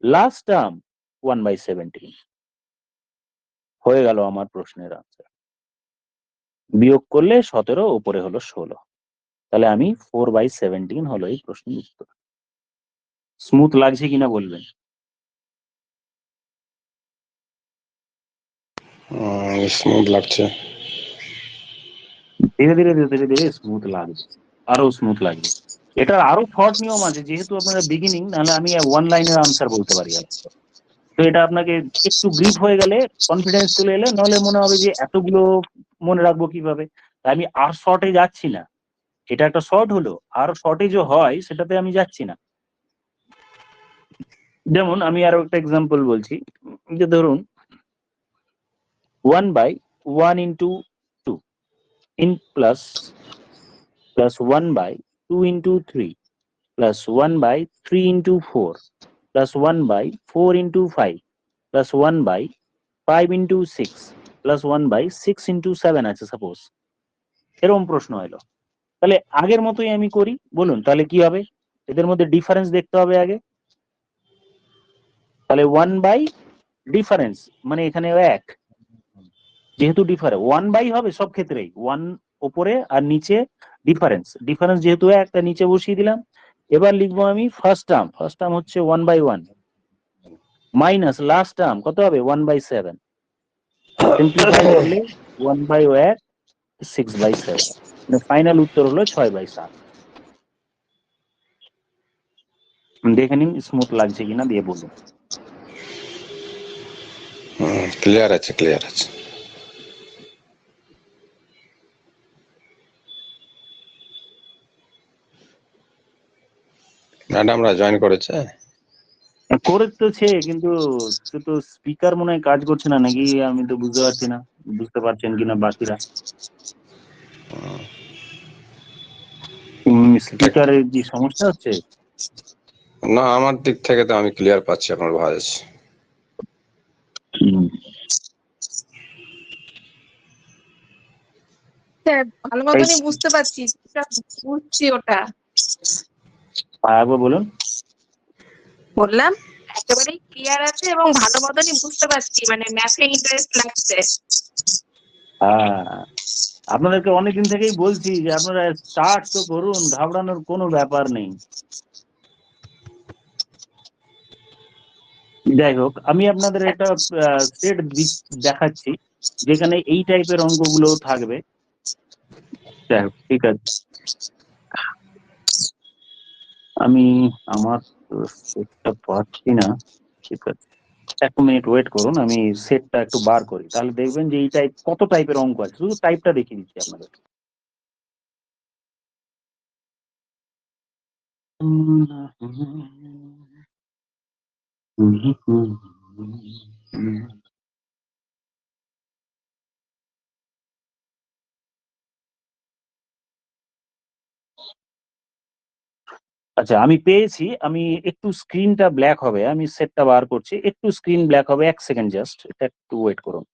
লাস্ট টার্ম 1/17। হয়ে গেল আমার প্রশ্নের আনসার। বিয়োগ করলে 17, উপরে হলো 16, তাহলে আমি 4/17 হলো এই প্রশ্নের উত্তর। স্মুথ লাগছে কিনা বলবেন। স্মুথ লাগছে। ধীরে ধীরে ধীরে ধীরে ধীরে স্মুথ লাগবে, আরো স্মুথ লাগবে। এটার আরো শর্ট নিয়ম আছে, যেহেতু আপনারা বিগিনিং, নাহলে আমি 1 লাইনের আনসার বলতে পারি। তো এটা আপনাকে একটু ব্রিফ হয়ে গেলে কনফিডেন্স চলে এলে, নাহলে মনে হবে যে এতগুলো মনে রাখবো কিভাবে। তাই আমি আর শর্টে যাচ্ছি না, এটা একটা শর্ট হলো, আর শর্টে যে হয় সেটাতে আমি যাচ্ছি না। যেমন আমি আরো একটা এক্সাম্পল বলছি, যে ধরুন 1/1 into 2 in plus 1/2 into 3 plus 1/3 into 4 plus 1/4 into 5 plus 1/5 into 6 plus 1/6 into 7 আছে সাপোজ, এরকম প্রশ্ন এলো। তাহলে আগের মতোই আমি করি, বলুন তাহলে কি হবে। এদের মধ্যে ডিফারেন্স দেখতে হবে আগে। তাহলে 1 বাই ডিফারেন্স মানে এখানে 1, যেহেতু ডিফারেন্স 1 বাই হবে সব ক্ষেত্রেই, 1 উপরে আর নিচে ডিফারেন্স যেহেতু 1, তা নিচে বসিয়ে দিলাম। এবার লিখবো আমি ফার্স্ট টার্ম হচ্ছে 1/1 মাইনাস লাস্ট টার্ম কত হবে 1/7, সিম্পলিফাই করলে 1/1 6/7, মানে ফাইনাল উত্তর হলো 6/7। দেখে নিন স্মুথ লাগছে কিনা, দিয়ে বলুন। ক্লিয়ার আছে, ক্লিয়ার আছে। ম্যাডামরা জয়েন করেছে? করেছে, কিন্তু তো স্পিকার মনে হয় কাজ করছে না নাকি, আমি তো বুঝতে পারছি না, বুঝতে পারছেন কিনা বাকিরা। স্পিকারের কি সমস্যা হচ্ছে? না, আমার দিক থেকে তো আমি ক্লিয়ার পাচ্ছি আপনার ভয়েস। ভালো মতনই বুঝতে পারছি, বুঝছি ওটা। একবার বলুন। বললাম একেবারেই ক্লিয়ার আছে এবং ভালো মতনই বুঝতে পারছি, মানে ম্যাথে ইন্টারেস্ট লাগছে। হ্যাঁ, আপনাদেরকে অনেকদিন থেকেই বলছি যে আপনারা স্টার্ট তো করুন, ঘাবড়ানোর কোনো ব্যাপার নেই। যাই হোক, আমি আপনাদের একটা সেট দেখাচ্ছি যেখানে এই টাইপের অঙ্কগুলো থাকবে। যাই হোক, ঠিক আছে, আমি আমার সেটটা পাচ্ছি না। ঠিক আছে, 1 মিনিট ওয়েট করুন, আমি সেটটা একটু বার করি, তাহলে দেখবেন যে এই টাইপ কত টাইপের অঙ্ক আছে। শুধু টাইপটা দেখিয়ে দিচ্ছি আপনাদের। আচ্ছা, আমি পেয়েছি। আমি একটু স্ক্রিনটা ব্ল্যাক হবে, আমি সেটটা বার করছি, একটু স্ক্রিন ব্ল্যাক হবে, 1 সেকেন্ড জাস্ট, এটা একটু ওয়েট করুন।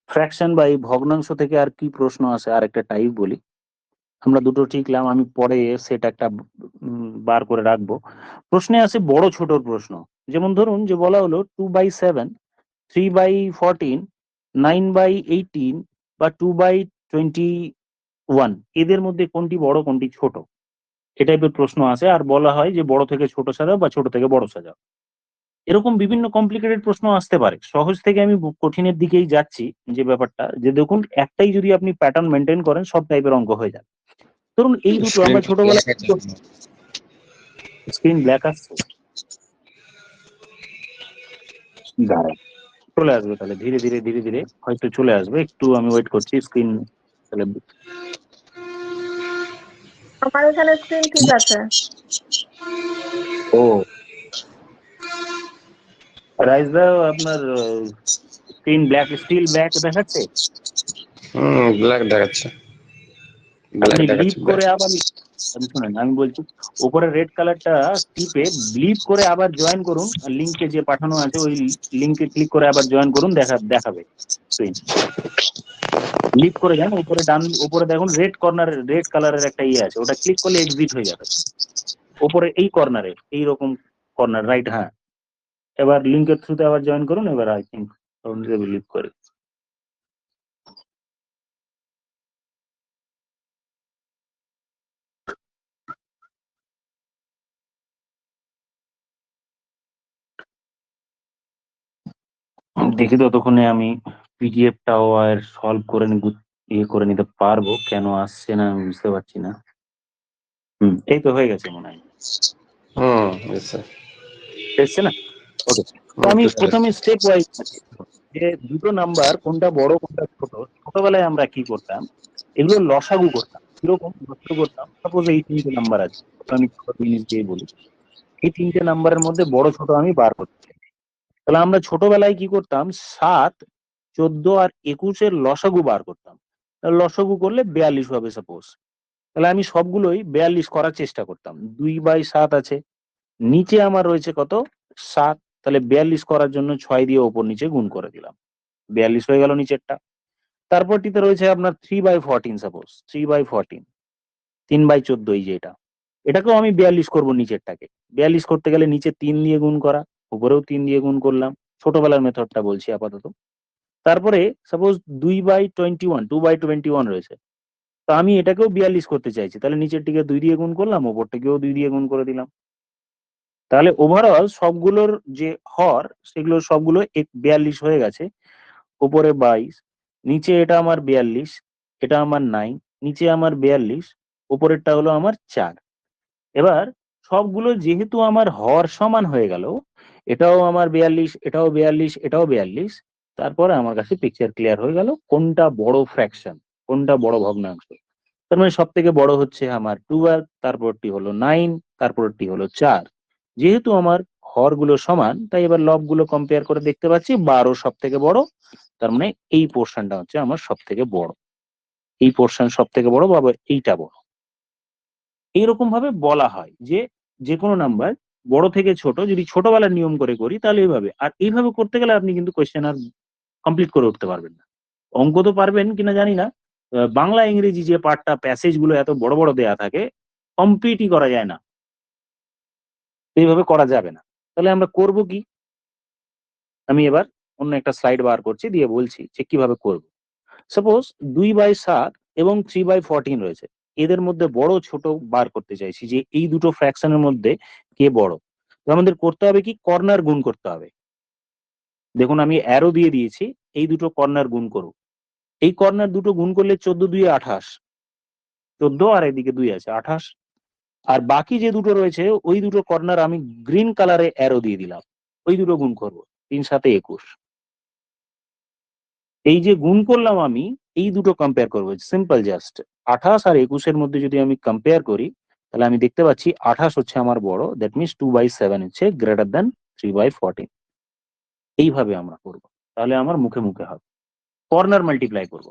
ফ্র্যাকশন বা এই ভগ্নাংশ থেকে আর কি প্রশ্ন আছে, আর একটা টাইপ বলি। আমরা দুটো শিখলাম, আমি পরে সেট একটা বার করে রাখবো। প্রশ্নে আছে বড় ছোটর প্রশ্ন। যেমন ধরুন যে বলা হলো 2/7, 3/14, 9/18 বা 2/24 1, এদের মধ্যে কোনটি বড় কোনটি ছোট, এ টাইপের প্রশ্ন আসে। আর বলা হয় যে বড় থেকে ছোট সাজাও বা ছোট থেকে বড় সাজাও। এরকম বিভিন্ন কমপ্লিকেটেড প্রশ্ন আসতে পারে। সহজ থেকে আমি কঠিনের দিকেই যাচ্ছি, যে ব্যাপারটা যে দেখুন একটাই যদি আপনি প্যাটার্ন মেনটেন করেন সব টাইপের অঙ্ক হয়ে যাবে। ধরুন এই দুটো আমরা ছোটবেলায় স্ক্রিন ব্ল্যাক আসছে, দাঁড়ান চলে আসবে, তাহলে ধীরে ধীরে ধীরে ধীরে হয়তো চলে আসবে, একটু আমি ওয়েট করছি। স্ক্রিন তাহলে আমার এখানে স্ক্রিন ঠিক আছে। ও রাইজদা, আপনার স্ক্রিন ব্ল্যাক, স্টিল ব্ল্যাক দেখাচ্ছে? ব্ল্যাক দেখাচ্ছে, ব্ল্যাক আপনি লিভ দেখাচ্ছে, করে আবার, আমি শুনেন আমি বলছি, উপরে রেড কালারটা টিপে লিভ করে আবার জয়েন করুন, লিংকে যে পাঠানো আছে ওই লিংকে ক্লিক করে আবার জয়েন করুন, দেখাবে স্ক্রিন। লিভ করে যান উপরে, ডান উপরে দেখুন রেড কর্নার, রেড কালারের একটা ইয়ে আছে, ওটা ক্লিক করলে এক্সিট হয়ে যাবে উপরে এই কর্নারে, এইরকম কর্নার রাইট। হ্যাঁ, এবার লিংকের থ্রুতে আবার জয়েন করুন। এবার আই থিঙ্ক লিভ করে দেখি ততক্ষণে আমি পিডিএফটাও আর সলভ করে ইয়ে করে নিতে পারবো। কেন আসছে না আমি বুঝতে পারছি না। এই তো হয়ে গেছে মনে হয়, এসছে না? ওকে, তো আমি প্রথমে স্টেপ ওয়াইজ যে দুটো নাম্বার কোনটা বড় কোনটা ছোট, ছোটবেলায় আমরা কি করতাম, এগুলো লসাগু করতাম। কিরকম লসাগু করতাম? সাপোজ এই 3টে নাম্বার আছে, আমি ছোট জিনিস দিয়ে বলি, এই 3টে নাম্বারের মধ্যে বড় ছোট আমি বার করতে চাই। তাহলে আমরা ছোটবেলায় কি করতাম, 7, 14 আর 21-এর লসাগু বার করতাম। লসাগু করলে 42 হবে সাপোজ। তাহলে আমি সবগুলোই 42 করার চেষ্টা করতাম। 2/7 আছে, নিচে আমার রয়েছে কত, 7, তাহলে 42 করার জন্য 6 দিয়ে ওপর নিচে গুণ করে দিলাম, 42 হয়ে গেল নিচেরটা। তারপরটিতে রয়েছে আপনার 3/14, সাপোজ 3/14, 3/14, এই যে এটাকেও আমি 42 করবো নিচেরটাকে। 42 করতে গেলে নিচে 3 দিয়ে গুণ করা, উপরেও 3 দিয়ে গুণ করলাম, ছোটবেলার মেথডটা বলছি আপাতত। তারপরে সাপোজ 2/21, 2/21 রয়েছে, তো আমি এটাকেও 42 করতে চাইছি, তাহলে নিচের দিকে 2 দিয়ে গুণ করলাম, ওপরটাকেও 2 দিয়ে গুণ করে দিলাম। তাহলে ওভারঅল সবগুলোর যে হর সেগুলো সবগুলো 42 হয়ে গেছে। উপরে 22, নিচে এটা আমার 42, এটা আমার 9, নিচে আমার 42, উপরেরটা হলো আমার 4। এবার সবগুলো যেহেতু আমার হর সমান হয়ে গেল, এটাও আমার 42, এটাও 42, এটাও 42, তারপরে আমার কাছে পিকচার ক্লিয়ার হয়ে গেল কোনটা বড় ফ্র্যাকশন, কোনটা বড় ভগ্নাংশ। তার মানে সব থেকে বড় হচ্ছে আমার 12, তারপরটি হলো 9, তারপরটি হলো 4। যেহেতু আমার হরগুলো সমান, তাই এবার লবগুলো কম্পেয়ার করে দেখতে পাচ্ছি 12 সব থেকে বড়। তার মানে এই পোর্শনটা হচ্ছে আমার সব থেকে বড়, এই পোর্শন সব থেকে বড়, বা এইটা বড়। এইরকম ভাবে বলা হয় যে যে কোনো নাম্বার বড় থেকে ছোট যদি ছোটবেলার নিয়ম করে করি তাহলে এইভাবে। আর এইভাবে করতে গেলে আপনি কিন্তু কোয়েশ্চেন আর কমপ্লিট করে উঠতে পারবেন না। অঙ্ক তো পারবেন কিনা জানি না, বাংলা ইংরেজি যে পার্টটা, প্যাসেজ গুলো এত বড় বড় দেয়া থাকে, কমপ্লিটই করা যায় না, এইভাবে করা যাবে না। তাহলে আমরা করব কি, আমি এবার অন্য একটা স্লাইড বার করছি, দিয়ে বলছি যে কিভাবে করব। সাপোজ 2/7 এবং 3/14 রয়েছে, এদের মধ্যে বড় ছোট বার করতে চাইছি, যে এই দুটো ফ্র্যাকশনের মধ্যে কে বড়। তো আমাদের করতে হবে কি, কর্নার গুণ করতে হবে। দেখুন আমি অ্যারো দিয়ে দিয়েছি, এই দুটো কর্নার গুণ করুন। এই কর্নার দুটো গুণ করলে 14 2 28, 14 আর এদিকে 2 আছে 28। আর বাকি যে দুটো রয়েছে ওই দুটো কর্নার আমি গ্রিন কালারে অ্যারো দিয়ে দিলাম, ওই দুটো গুণ করবো, 3 7 21। এই যে গুণ করলাম আমি, এই দুটো কম্পেয়ার করবো, সিম্পল জাস্ট 28 আর 21-এর মধ্যে যদি আমি কম্পেয়ার করি, তাহলে আমি দেখতে পাচ্ছি 28 হচ্ছে আমার বড়, দ্যাট মিনস 2/7 হচ্ছে গ্রেটার দ্যান 3/14। এইভাবে আমরা করব, তাহলে আমার মুখে মুখে হবে। কর্নার মাল্টিপ্লাই করব।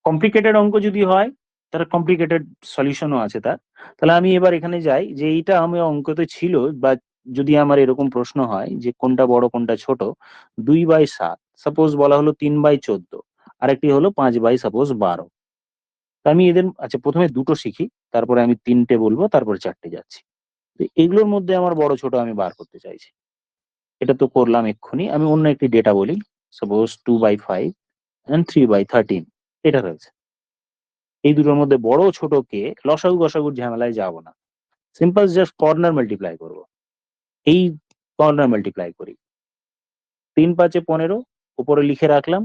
কমপ্লিকেটেড অঙ্ক যদি হয় তার কমপ্লিকেটেড সলিউশনও আছে তার। তাহলে আমি এবার এখানে যাই, যে এইটা আমি অঙ্কতে ছিল, বা যদি আমার এরকম প্রশ্ন হয় যে কোনটা বড় কোনটা ছোট, 2/7 সাপোজ বলা হলো, 3/14, আরেকটি হলো 5/12। আমি এদের, আচ্ছা প্রথমে দুটো শিখি, তারপরে আমি 3টে বলবো, তারপরে 4টে যাচ্ছি। তো এগুলোর মধ্যে আমার বড় ছোট আমি বার করতে চাইছি। এটা তো করলাম এক্ষুনি। আমি অন্য একটি ডেটা বলি, সাপোজ 2/5 and 3/13। এটা রয়েছে। এই দুটোর মধ্যে বড় ছোট কে, লসাগু গসাগুর ঝামেলায় যাব না, সিম্পল জাস্ট কর্নার মাল্টিপ্লাই করব। এই কর্নার মাল্টিপ্লাই করি, 3 5 15 উপরে লিখে রাখলাম,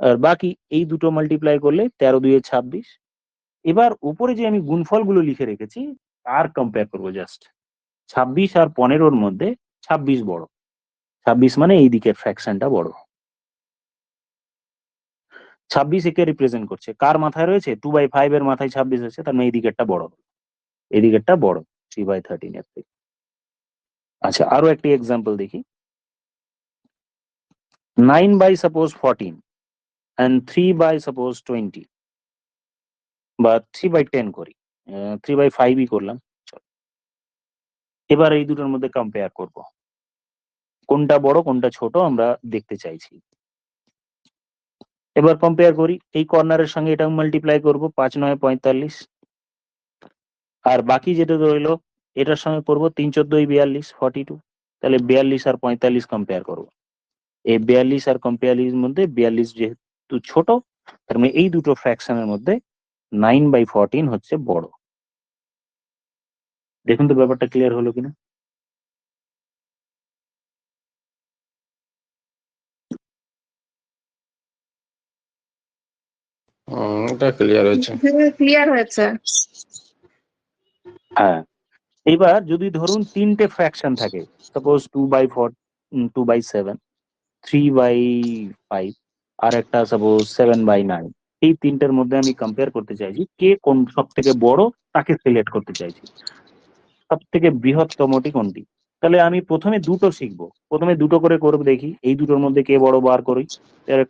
আর বাকি এই দুটো মাল্টিপ্লাই করলে 13 2 26। এবার উপরে যে আমি গুণফলগুলো লিখে রেখেছি তার কম্পেয়ার করবো জাস্ট। 26 আর 15-র মধ্যে 26 বড়, 26 মানে এই দিকের ফ্র্যাকশনটা বড়। 26 একে রিপ্রেজেন্ট করছে, কার মাথায় রয়েছে? 2/5 এর মাথায় 26 আছে, তার মানে এই দিকেরটা বড়, এই দিকেরটা বড় 3/13 এর থেকে। আচ্ছা, আরো একটি এক্সাম্পল দেখি। 9/14 and 3/20, বা 3/10 করি, 3/5 করলাম। এবার এই দুটোর মধ্যে কম্পেয়ার করব, কোনটা বড় কোনটা ছোট আমরা দেখতে চাইছি। এবার কম্পেয়ার করি, এই কর্নারের সঙ্গে এটা মাল্টিপ্লাই করব, 5 9 45, আর বাকি যেটা রইলো এটার সঙ্গে করব 3 14 42 42। তাহলে 42 আর 45 কম্পেয়ার করব। এই 42 আর 45 এর মধ্যে 42 যেহেতু ছোট, তার মানে এই দুটো ফ্র্যাকশনের মধ্যে 9/14 হচ্ছে বড়। দেখুন তো ব্যাপারটা ক্লিয়ার হলো কিনা। এটা ক্লিয়ার হয়েছে। ক্লিয়ার হয়েছে। হ্যাঁ, এবার যদি ধরুন তিনটে ফ্র্যাকশন থাকে, সাপোজ 2/4, 2/7, 3/5, আর একটা সাপোজ 7/9, এই তিনটের মধ্যে আমি কম্পেয়ার করতে চাইছি কে কোন সব থেকে বড়, তাকে সিলেক্ট করতে চাইছি, সব থেকে বৃহত্তমটি কোনটি। তাহলে আমি প্রথমে দুটো শিখবো, প্রথমে দুটো করে করবো, দেখি এই দুটোর মধ্যে কে বড় বার করি।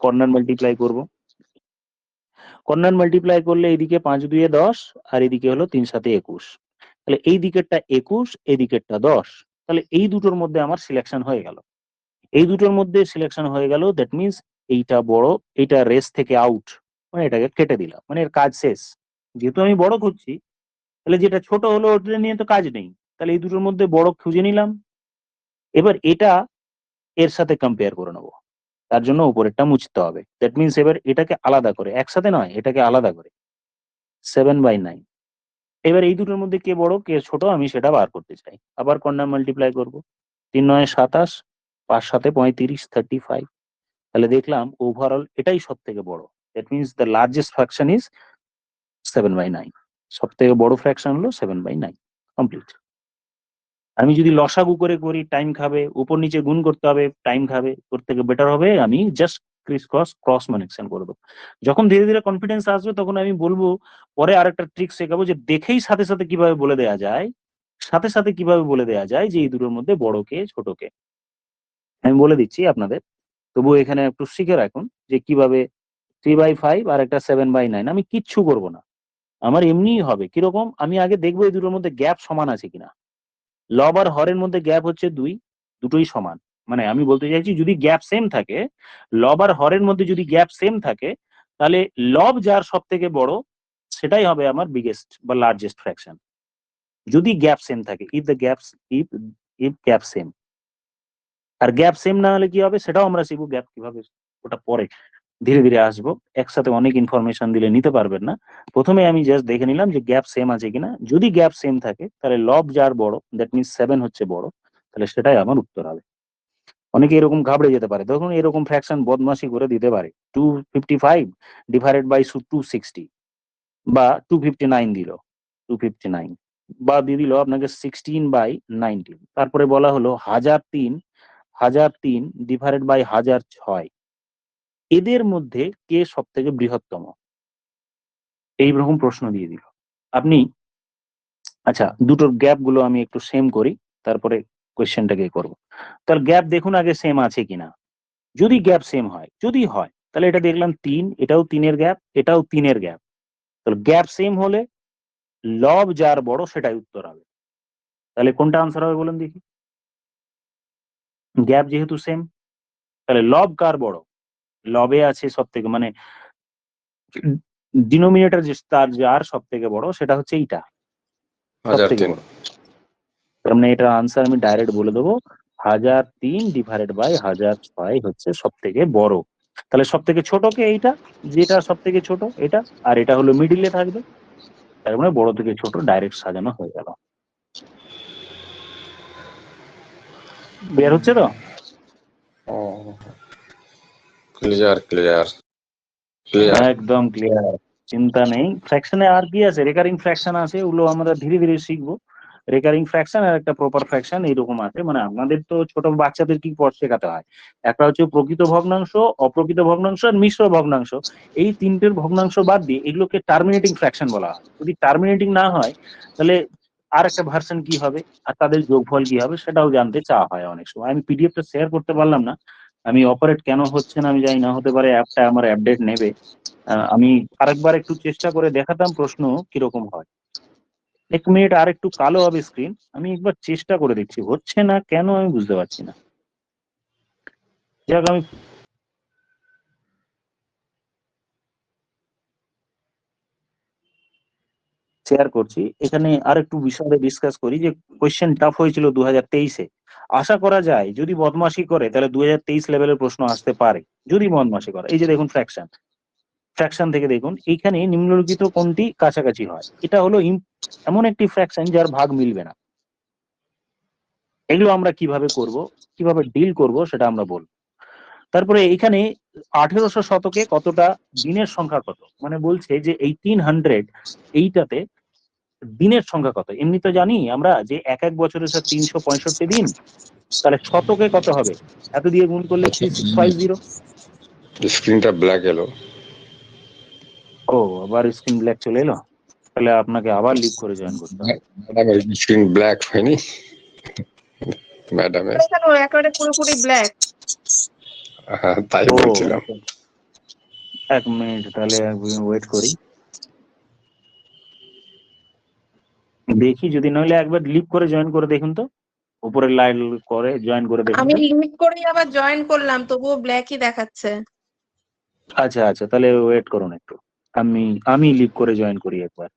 কর্নার মাল্টিপ্লাই করব, কর্নার মাল্টিপ্লাই করলে এইদিকে 5 2 10, আর এদিকে হলো 3 7 21। তাহলে এই দিকেরটা 21, এই দিকেরটা 10, তাহলে এই দুটোর মধ্যে আমার সিলেকশন হয়ে গেল। এই দুটোর মধ্যে সিলেকশন হয়ে গেল, দ্যাট মিনস এইটা বড়, এইটা রেস থেকে আউট, মানে এটাকে কেটে দিলাম, মানে এর কাজ শেষ। যেহেতু আমি বড় খুঁজছি, তাহলে যেটা ছোট হলো ওটা নিয়ে তো কাজ নেই, তাহলে এই দুটোর মধ্যে বড় খুঁজে নিলাম। এবার এটা এর সাথে কম্পেয়ার করে নেবো, তার জন্য উপরেরটা মুছতে হবে। দ্যাট মিনস এবার এটাকে আলাদা করে, একসাথে নয়, এটাকে আলাদা করে 7/9। এবার এই দুটোর মধ্যে কে বড় কে ছোট আমি সেটা বার করতে চাই, আবার কর্নার মাল্টিপ্লাই করব, 3 9 27, 5 7 35, 35। তাহলে দেখলাম ওভারঅল এটাই সব থেকে বড়, that means the largest fraction is 7/9, সব থেকে বড় ফ্র্যাকশন হলো 7/9। কমপ্লিট। আমি যদি লসাগু করে করি টাইম খাবে, উপর নিচে গুণ করতে হবে টাইম খাবে, ওর থেকে বেটার হবে আমি জাস্ট ক্রস মানিকশন করবো। যখন ধীরে ধীরে কনফিডেন্স আসবে তখন আমি বলবো, পরে আরেকটা ট্রিক শেখাবো যে দেখেই সাথে সাথে কিভাবে বলে দেওয়া যায়, সাথে সাথে কিভাবে বলে দেওয়া যায় যে এই দুটোর মধ্যে বড় কে ছোট কে। আমি বলে দিচ্ছি আপনাদের, তবু এখানে একটু শিখে রাখুন যে কিভাবে 3/5 আর একটা 7/9, আমি কিচ্ছু করবো না, আমার এমনিই হবে। কিরকম, আমি আগে দেখবো এই দুটোর মধ্যে গ্যাপ সমান আছে কিনা। লব আর হরের মধ্যে গ্যাপ হচ্ছে 2, দুটোই সমান। মানে আমি বলতে চাইছি যদি গ্যাপ সেম থাকে, লব আর হরের মধ্যে যদি গ্যাপ সেম থাকে, তাহলে লব যার সব থেকে বড় সেটাই হবে আমার বিগেস্ট বা লার্জেস্ট ফ্র্যাকশন, যদি গ্যাপ সেম থাকে, if the gaps if gap same. আর গ্যাপ সেম না হলে কি হবে সেটাও আমরা শিখবো, গ্যাপ কিভাবে, ওটা পরে ধীরে ধীরে আসবো, একসাথে অনেক ইনফরমেশন দিলে নিতে পারবেন না। প্রথমে আমি জাস্ট দেখে নিলাম যে গ্যাপ সেম আছে কিনা, যদি গ্যাপ সেম থাকে তাহলে লব যার বড়, দ্যাট মিনস 7 হচ্ছে বড়, তাহলে সেটাই আমার উত্তর হবে। অনেকে এরকম ঘাবড়ে যেতে পারে, দেখুন এরকম ফ্র্যাকশন বদমাশি করে দিতে পারে, 255 ডিভাইডেড বাই 260, বা 259 দিল, 259, বা দিয়ে দিল আপনাকে 16/19, তারপরে বলা হলো 1003 ডিভাইডেড বাই 1006, এদের মধ্যে কে সব থেকে বৃহত্তম, এইরকম প্রশ্ন দিয়ে দিল আপনি। আচ্ছা, দুটোর গ্যাপ গুলো আমি একটু সেম করি, তারপরে কোয়েশ্চেনটাকে করব। তাহলে গ্যাপ দেখুন আগে সেম আছে কিনা, যদি গ্যাপ সেম হয়, যদি হয় তাহলে এটা দেখলাম 3, এটাও 3-এর গ্যাপ, এটাও 3-এর গ্যাপ, তাহলে গ্যাপ সেম হলে লব যার বড় সেটাই উত্তর হবে। তাহলে কোনটা আনসার হবে বলুন দেখি। গ্যাপ যেহেতু সেম, তাহলে লব কার বড়, লবে আছে সব থেকে, মানে ডিনোমিনেটর যে তার যার সব থেকে বড় সেটা হচ্ছে এইটা, সব থেকে 1003। বড়। তার মানে এটার আনসার আমি ডাইরেক্ট বলে দেবো, 1003 ডিভাইডেড বাই 1006 হচ্ছে সব থেকে বড়। তাহলে সব থেকে ছোটকে এইটা, যেটা সব থেকে ছোট এটা, আর এটা হলো মিডিলে থাকবে। তার মানে বড় থেকে ছোট ডাইরেক্ট সাজানো হয়ে গেল। বের হচ্ছে তো? Clear clear clear. একদম ক্লিয়ার, চিন্তা নেই। ফ্র্যাকশনে আর কি আছে, রেকারিং ফ্র্যাকশন আছে, ওগুলো আমরা ধীরে ধীরে শিখবো। রেকারিং ফ্র্যাকশন আর একটা প্রপার ফ্র্যাকশন এইরকম আছে। মানে আমাদের তো ছোট বাচ্চাদের কি পথ শেখাতে হয়, একটা হচ্ছে প্রকৃত ভগ্নাংশ, অপ্রকৃত ভগ্নাংশ আর মিশ্র ভগ্নাংশ। এই তিনটের ভগ্নাংশ বাদ দিয়ে এগুলোকে টার্মিনেটিং ফ্র্যাকশন বলা হয়। যদি টার্মিনেটিং না হয় তাহলে আর একটা ভার্সন কি হবে আর তাদের যোগফল কি হবে সেটাও জানতে চাওয়া হয় অনেক সময়। আমি পিডিএফটা শেয়ার করতে পারলাম না, আমি অপারেট কেন হচ্ছে না আমি জানি না, হতে পারে অ্যাপটা আমার আপডেট নেবে। আমি আরেকবার একটু চেষ্টা করে দেখাতাম প্রশ্ন কিরকম হয়। 1 মিনিট আর একটু কালো হবে স্ক্রিন, আমি একবার চেষ্টা করে দেখছি, হচ্ছে না কেন আমি বুঝতে পারছি না। যাক, আমি শেয়ার করছি। এখানে আর একটু বিষয়ে ডিসকাস করি যে কোয়েশ্চেন টাফ হয়েছিল 2023-এ। আশা করা যায় যদি বদমাশি করে তাহলে 2023 লেভেলের প্রশ্ন আসতে পারে, যদি বদমাশি করে। এই যে দেখুন ফ্র্যাকশন, ফ্র্যাকশন থেকে দেখুন এইখানে নিম্নলিখিত কোনটি কাছাকাছি হয়। এটা হলো এমন একটি ফ্র্যাকশন যার ভাগ মিলবে না। এগুলো আমরা কিভাবে করব, কিভাবে ডিল করব সেটা আমরা বলবো। তারপরে এখানে 1800 শতকে কতটা দিনের সংখ্যা কত, মানে বলছে যে 1800 এইটাতে দিনের সংখ্যা কত। এমনি তো জানি আমরা যে এক এক বছরের স্যার 365 দিন, তাহলে শতকে কত হবে, এত দিয়ে গুণ করলে 3650। স্ক্রিনটা ব্ল্যাক এলো। ও, আবার স্ক্রিন ব্ল্যাক চলে এলো, তাহলে আপনাকে আবার লিভ করে জয়েন করতে হবে। ম্যাডামের স্ক্রিন ব্ল্যাক হয়নি ম্যাডামের? কেন একেবারে পুরোপুরি ব্ল্যাক? হ্যাঁ তাই ও, বলছিলাম। 1 মিনিট তাহলে ওয়েট করি, দেখি যদি নইলে একবার লিভ করে জয়েন করে দেখুন তো, উপরের লাইন করে জয়েন করে দেখুন আমি তো। লিমিট করেই আবার জয়েন করলাম, তবুও ব্ল্যাকই দেখাচ্ছে। আচ্ছা আচ্ছা, তাহলে ওয়েট করুন একটু, আমি লিভ করে জয়েন করি একবার।